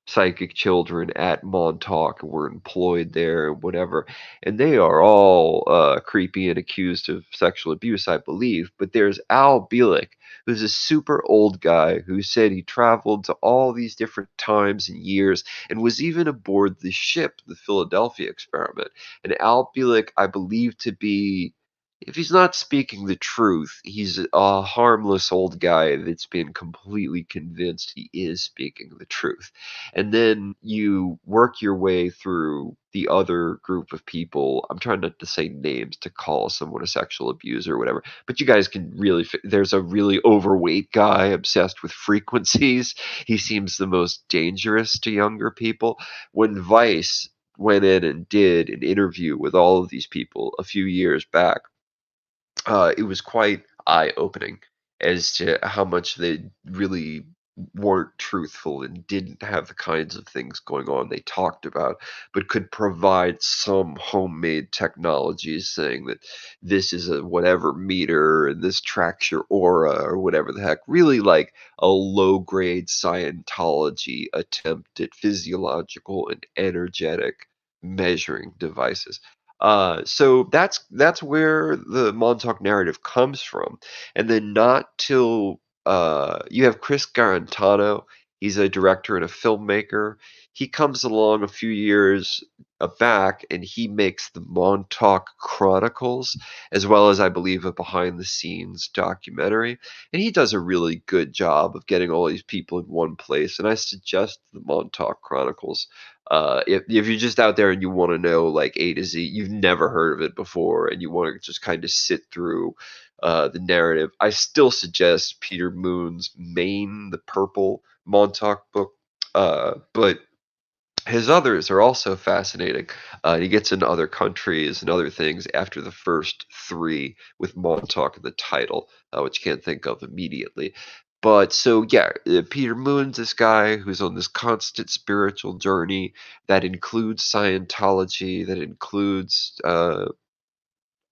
psychic children at Montauk and were employed there and whatever. And they are all creepy and accused of sexual abuse, I believe. But there's Al Bielek, who's a super old guy who said he traveled to all these different times and years and was even aboard the ship, the Philadelphia experiment. And Al Bielek, I believe to be if he's not speaking the truth, he's a harmless old guy that's been completely convinced he is speaking the truth. And then you work your way through the other group of people. I'm trying not to say names to call someone a sexual abuser or whatever, but you guys can really, there's a really overweight guy obsessed with frequencies. He seems the most dangerous to younger people. When Vice went in and did an interview with all of these people a few years back, it was quite eye-opening as to how much they really weren't truthful and didn't have the kinds of things going on they talked about, but could provide some homemade technologies saying that this is a whatever meter and this tracks your aura or whatever the heck. Really like a low-grade Scientology attempt at physiological and energetic measuring devices. So that's where the Montauk narrative comes from. And then not till you have Chris Garantano, he's a director and a filmmaker. He comes along a few years back and he makes the Montauk Chronicles, as well as I believe a behind the scenes documentary. And he does a really good job of getting all these people in one place. And I suggest the Montauk Chronicles. If you're just out there and you want to know like A to Z, you've never heard of it before, and you want to just kind of sit through the narrative, I still suggest Peter Moon's Maine, the Purple Montauk book. But his others are also fascinating. He gets into other countries and other things after the first three with Montauk in the title, which you can't think of immediately. But so yeah, Peter Moon's this guy who's on this constant spiritual journey that includes Scientology, that includes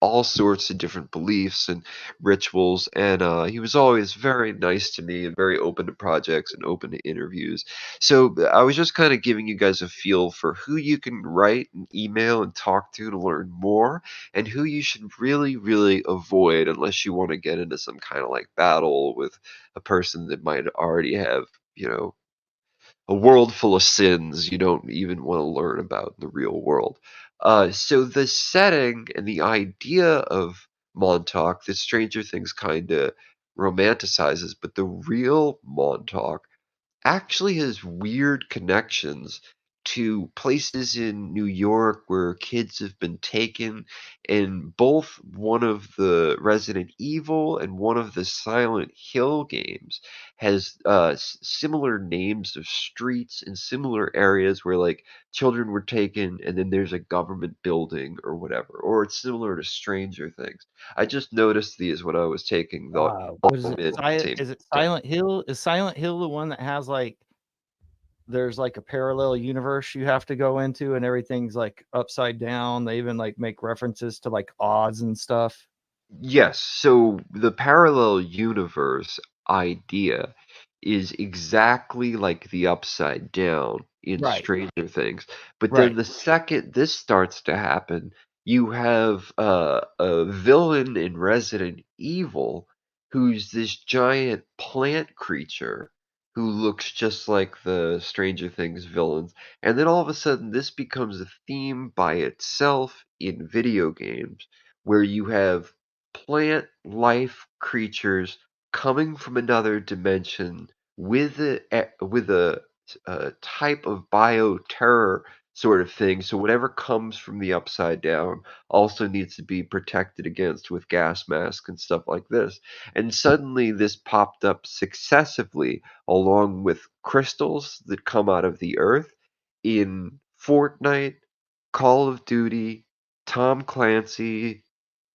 all sorts of different beliefs and rituals. And he was always very nice to me and very open to projects and open to interviews. So I was just kind of giving you guys a feel for who you can write and email and talk to learn more, and who you should really, really avoid unless you want to get into some kind of like battle with a person that might already have, you know, a world full of sins you don't even want to learn about in the real world. So the setting and the idea of Montauk, that Stranger Things kind of romanticizes, but the real Montauk actually has weird connections to places in New York where kids have been taken, and both one of the Resident Evil and one of the Silent Hill games has similar names of streets and similar areas where like children were taken, and then there's a government building or whatever, or it's similar to Stranger Things. I just noticed these when I was taking the What is it? mid team. Is it Silent Hill? Is Silent Hill the one that has like there's like a parallel universe you have to go into and everything's like upside down? They even like make references to like Oz and stuff. Yes, so the parallel universe idea is exactly like the upside down in Right. Stranger Things. But then Right. the second this starts to happen, you have a villain in Resident Evil who's this giant plant creature who looks just like the Stranger Things villains. And then all of a sudden, this becomes a theme by itself in video games where you have plant life creatures coming from another dimension with a type of bioterror sort of thing. So whatever comes from the upside down also needs to be protected against with gas masks and stuff like this. And suddenly this popped up successively along with crystals that come out of the earth in Fortnite, Call of Duty, Tom Clancy,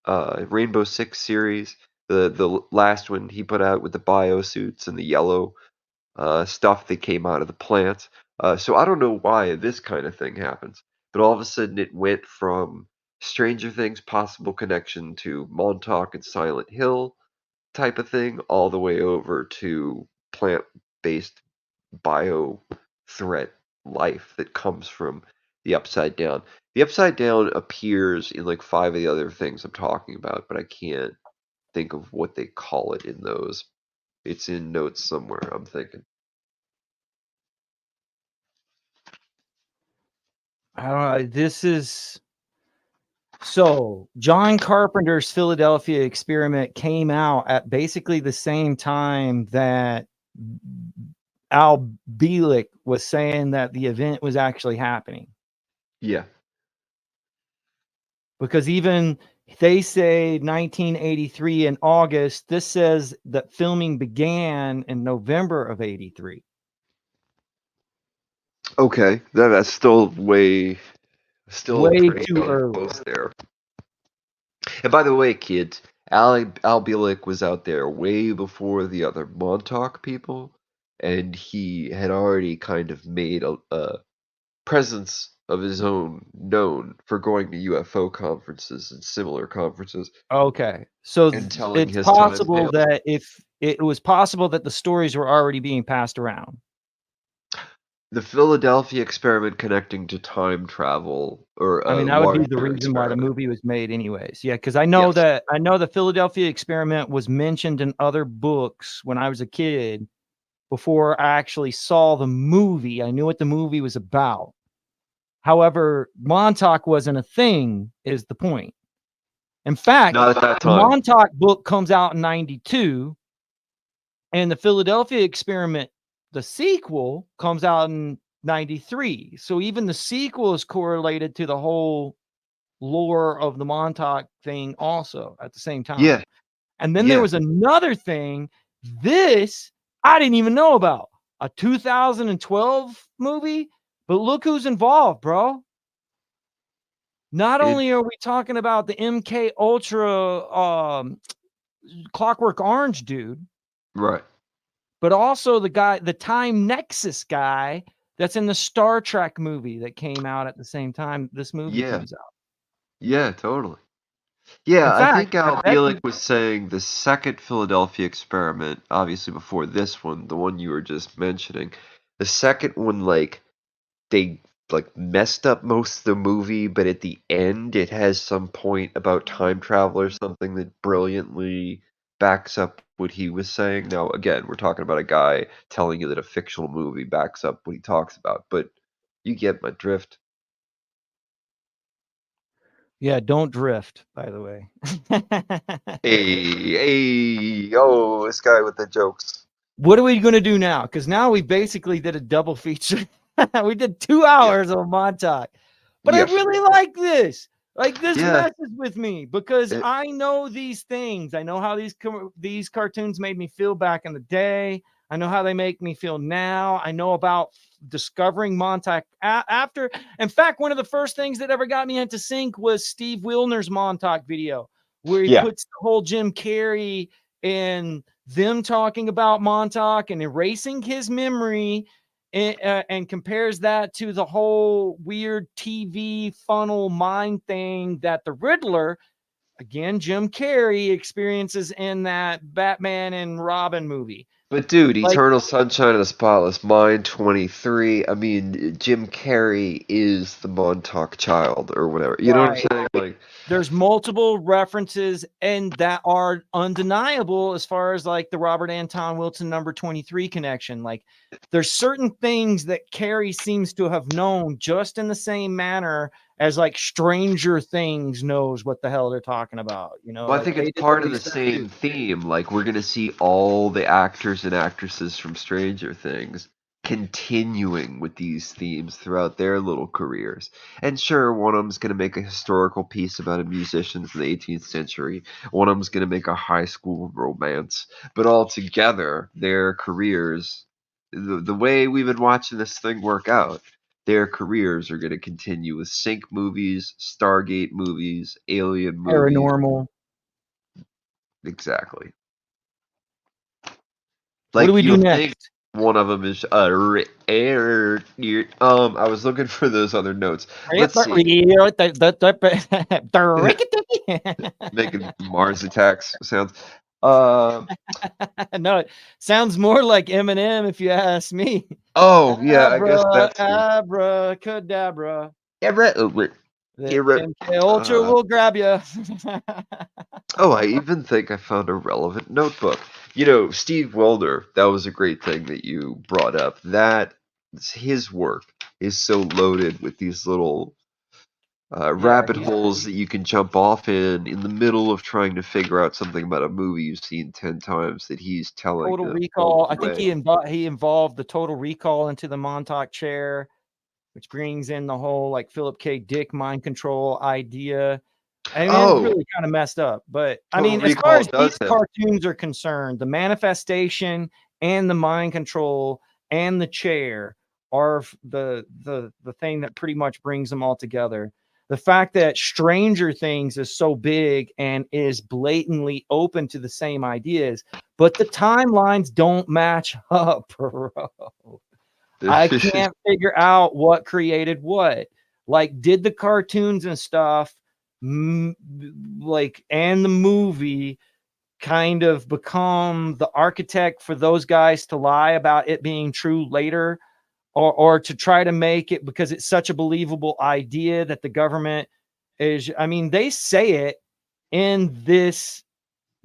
Rainbow Six series, the last one he put out with the biosuits and the yellow stuff that came out of the plant. So I don't know why this kind of thing happens, but all of a sudden it went from Stranger Things possible connection to Montauk and Silent Hill type of thing, all the way over to plant-based bio threat life that comes from the Upside Down. The Upside Down appears in like five of the other things I'm talking about, but I can't think of what they call it in those. It's in notes somewhere, I'm thinking. I don't know. This is So John Carpenter's Philadelphia Experiment came out at basically the same time that Al Bielek was saying that the event was actually happening. Yeah. Because even they say 1983 in August, this says that filming began in November of 83. Okay, that's still Way pretty too early. close there. And by the way, kids, Al Bielek was out there way before the other Montauk people, and he had already kind of made a presence of his own known for going to UFO conferences and similar conferences Okay. So and telling it's his time possible tales. that if it was possible that the stories were already being passed around. The Philadelphia experiment connecting to time travel or I a mean, that would be the larger reason why the experiment. movie was made anyways. Yeah, because Yes. I know the Philadelphia Experiment was mentioned in other books when I was a kid before I actually saw the movie. I knew what the movie was about. However, Montauk wasn't a thing, is the point. In fact, Not at that the time. Montauk book comes out in 92, and the Philadelphia Experiment, the sequel, comes out in 93. So even the sequel is correlated to the whole lore of the Montauk thing also at the same Yeah, time. And then there yeah. was another thing, this I didn't even know about, a 2012 movie, but look who's involved, bro. Not It only are we talking about the MK Ultra Clockwork Orange dude, right. but also the guy, the Time Nexus guy that's in the Star Trek movie that came out at the same time this movie Yeah. comes out. Yeah, totally. In Yeah, I fact, think I Al bet Bielek you, was saying the second Philadelphia experiment, obviously before this one, the one you were just mentioning, the second one, like, they like messed up most of the movie, but at the end it has some point about time travel or something that brilliantly backs up what he was saying. Now, again, we're talking about a guy telling you that a fictional movie backs up what he talks about, but you get my drift. yeah, don't drift, by the way. Hey, oh, this guy with the jokes. What are we going to do now? Because now we basically did a double feature. We did two Yeah, hours of Montauk. But I yeah, really like this. Like this yeah. messes with me because It, I know these things. I know how these cartoons made me feel back in the day. I know how they make me feel now. I know about discovering Montauk after. In fact, one of the first things that ever got me into sync was Steve Wilner's Montauk video, where he yeah. puts the whole Jim Carrey and them talking about Montauk and erasing his memory and compares that to the whole weird TV funnel mind thing that the Riddler, again, Jim Carrey, experiences in that Batman and Robin movie. But dude, Like, Eternal Sunshine of the Spotless Mind 23. I mean, Jim Carrey is the Montauk child or whatever. You know what right. I'm saying? Like, There's multiple references and that are undeniable as far as like the Robert Anton Wilson number 23 connection. Like there's certain things that Carrie seems to have known just in the same manner as like Stranger Things knows what the hell they're talking about. You know, well, I like think it's they did their part of the research same too. theme. Like, we're gonna see all the actors and actresses from Stranger Things continuing with these themes throughout their little careers. And sure, one of them's gonna make a historical piece about a musician from the 18th century. One of them's gonna make a high school romance. But all together, their careers, the way we've been watching this thing work out, their careers are going to continue with Sync movies, Stargate movies, Alien movies. Paranormal. Exactly. What do Like we do you'll think next? one of them is air. I was looking for those other notes. Let's see. Making Mars attacks sounds. Uh No, it sounds more like Eminem if you ask me. oh yeah, I guess Abra, that's true. abracadabra. The Era- MK Ultra uh, will grab you. oh, I even think I found a relevant notebook. You know, Steve Wilder, that was a great thing that you brought up. That his work is so loaded with these little Yeah, rabbit holes that you can jump off in the middle of trying to figure out something about a movie you've seen 10 times that he's telling Total along Recall. the I think way. he involved the Total Recall into the Montauk chair, which brings in the whole like Philip K. Dick mind control idea. I mean, it's Oh, really kind of messed up. But I Total mean, as far Recall as these does have. cartoons are concerned, the manifestation and the mind control and the chair are the thing that pretty much brings them all together. The fact that Stranger Things is so big and is blatantly open to the same ideas, but the timelines don't match up, bro. I can't figure out what created what. Like, did the cartoons and stuff, like, and the movie kind of become the architect for those guys to lie about it being true later, or to try to make it because it's such a believable idea that the government is? I mean, they say it in this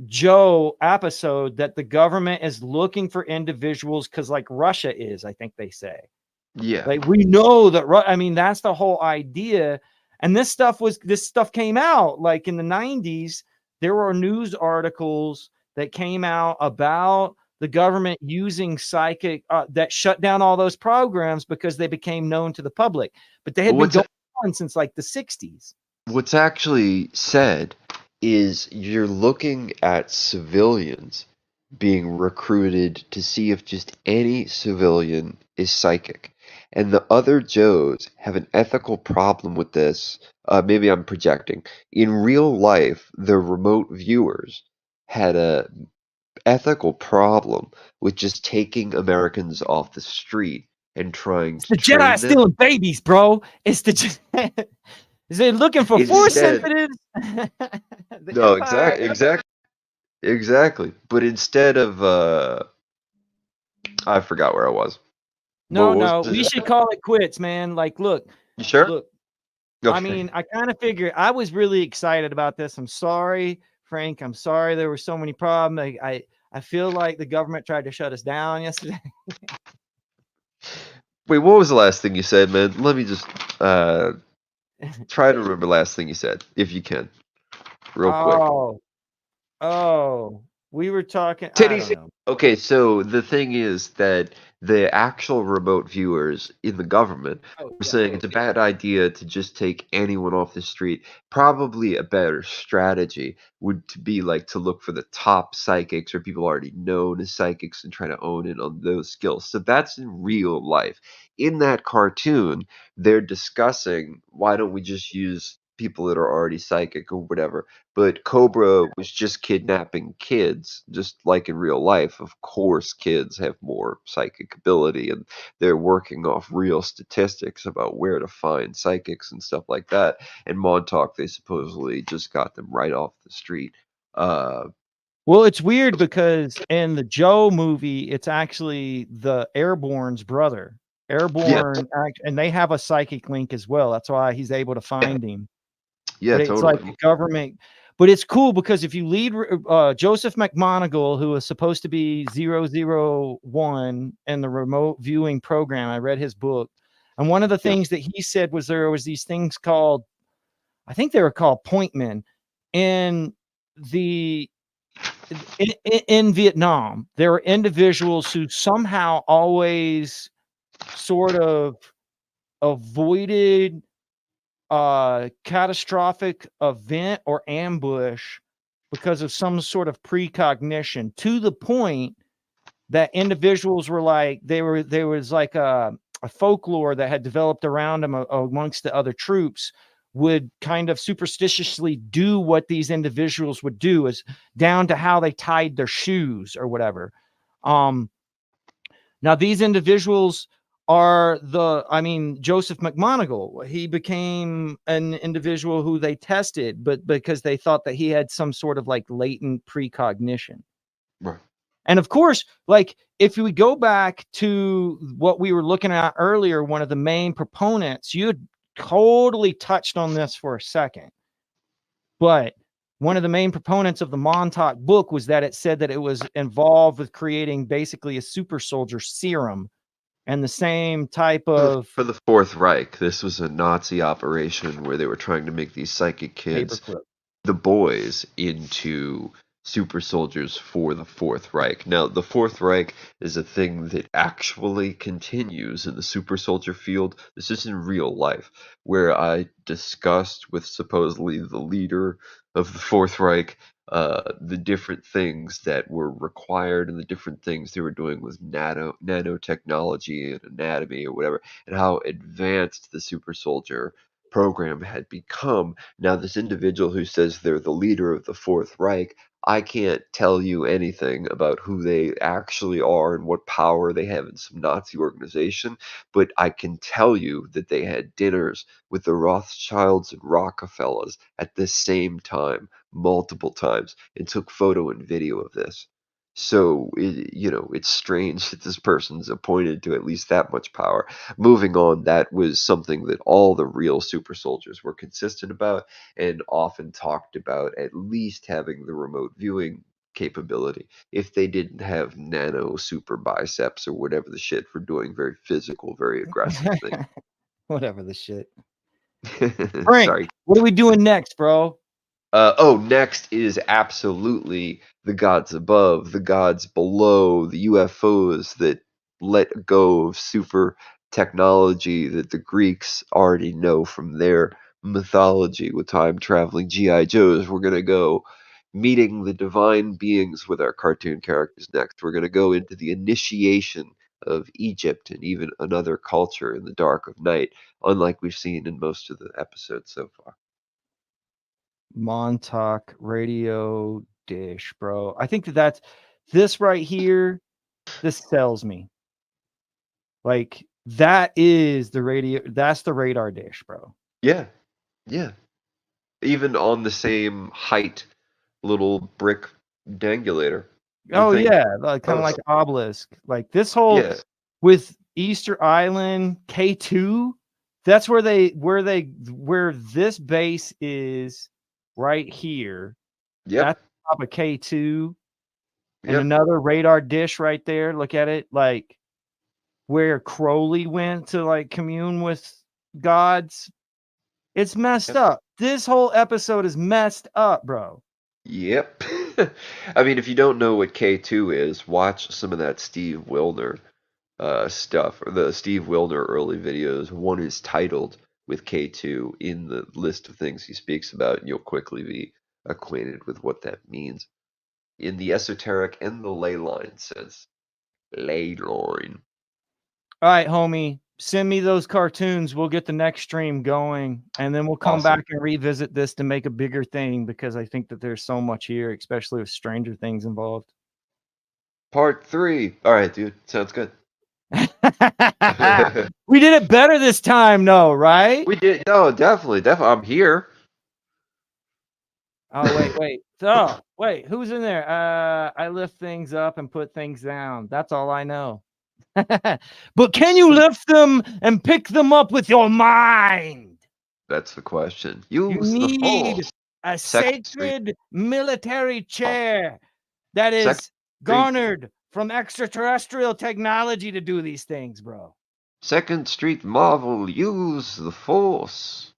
Joe episode that the government is looking for individuals because, like, Russia is, I think they say. Yeah. Like, we know that, I mean, that's the whole idea. And this stuff came out like in the 90s. There were news articles that came out about the government using psychic that shut down all those programs because they became known to the public. But they had Well, been going on since like the 60s. what's actually said is you're looking at civilians being recruited to see if just any civilian is psychic. And the other Joes have an ethical problem with this. Maybe I'm projecting. In real life, the remote viewers had a ethical problem with just taking Americans off the street and trying It's to the Jedi train them. stealing babies, bro. It's the is they looking for force Instead, sensitives? The no, Empire. exactly. But instead of I forgot where I was. What No, was no, we the should call it quits, man. Like, You sure? look. I Okay. mean, I kind of figured I was really excited about this. I'm sorry, Frank. I'm sorry there were so many problems. I feel like the government tried to shut us down yesterday. Wait, what was the last thing you said, man? Let me just uh try to remember the last thing you said, if you can, real quick. Oh, oh, we were talking. I don't Titties. know. Okay, so the thing is that the actual remote viewers in the government Oh, were yeah. saying it's a bad idea to just take anyone off the street. Probably a better strategy would to be like to look for the top psychics or people already known as psychics and try to own in on those skills. So that's in real life. In that cartoon, they're discussing why don't we just use people that are already psychic or whatever, but Cobra was just kidnapping kids, just like in real life. Of course, kids have more psychic ability, and they're working off real statistics about where to find psychics and stuff like that. And Montauk, they supposedly just got them right off the street. Uh, Well, it's weird because in the Joe movie, it's actually the Airborne's brother. yeah, Airborne, and they have a psychic link as well. That's why he's able to find him. yeah, But it's like totally. the government. But it's cool because if you lead Joseph McMoneagle, who was supposed to be 001 in the remote viewing program, I read his book, and one of the Yeah, things that he said was there was these things called, I think they were called point men, in the in Vietnam. There were individuals who somehow always sort of avoided catastrophic event or ambush because of some sort of precognition, to the point that individuals were like, there was like a folklore that had developed around them amongst the other troops, would kind of superstitiously do what these individuals would do, is down to how they tied their shoes or whatever. um Now, these individuals are I mean, Joseph McMoneagle, he became an individual who they tested, but because they thought that he had some sort of like latent precognition. right. And of course, like, if we go back to what we were looking at earlier, one of the main proponents, you had totally touched on this for a second, but one of the main proponents of the Montauk book was that it said that it was involved with creating basically a super soldier serum and the same type For the, of for the Fourth Reich, this was a Nazi operation where they were trying to make these psychic kids, paperclip. the boys, into super soldiers for the Fourth Reich. Now, the Fourth Reich is a thing that actually continues in the super soldier field. This is in real life, where I discussed with supposedly the leader of the Fourth Reich the different things that were required and the different things they were doing with nanotechnology and anatomy or whatever, and how advanced the super soldier program had become. Now, this individual who says they're the leader of the Fourth Reich, I can't tell you anything about who they actually are and what power they have in some Nazi organization, but I can tell you that they had dinners with the Rothschilds and Rockefellers at the same time, multiple times, and took photo and video of this. So, it's strange that this person's appointed to at least that much power. Moving on, that was something that all the real super soldiers were consistent about and often talked about at least having the remote viewing capability if they didn't have nano super biceps or whatever the shit for doing very physical, very aggressive Whatever the shit. things. Frank, Sorry. what are we doing next, bro? Next is absolutely the gods above, the gods below, the UFOs that let go of super technology that the Greeks already know from their mythology with time traveling G.I. Joes. We're going to go meeting the divine beings with our cartoon characters next. We're going to go into the initiation of Egypt and even another culture in the dark of night, unlike we've seen in most of the episodes so far. Montauk radio dish, bro. I think that's this right here. This sells me. Like that is the radio. That's the radar dish, bro. Yeah, yeah. Even on the same height little brick dangulator. The Oh thing yeah, like kind of like goes. obelisk. Like this whole Yeah. with Easter Island K2. That's where this base is right here. Yep. That's top of K2 and Yep. another radar dish right there. Look at it, like where Crowley went to like commune with gods. It's messed Yep. up. This whole episode is messed up, bro. Yep. I mean, if you don't know what K2 is, watch some of that Steve Wilner stuff, or the Steve Wilner early videos. One is titled with K2 in the list of things he speaks about, and you'll quickly be acquainted with what that means in the esoteric and the ley line sense. Ley line. All right, homie, send me those cartoons. We'll get the next stream going, and then we'll come Awesome. back and revisit this to make a bigger thing because I think that there's so much here, especially with Stranger Things involved. Part 3. All right, dude. Sounds good. We did it better this time, though, right? We did. No, definitely. Definitely. I'm here. Oh, wait. Oh, wait. Who's in there? I lift things up and put things down. That's all I know. But can you lift them and pick them up with your mind? That's the question. You Use the need force. a Second Street. sacred military chair that Second is Street. garnered from extraterrestrial technology to do these things, bro. Second Street Marvel. Use the force.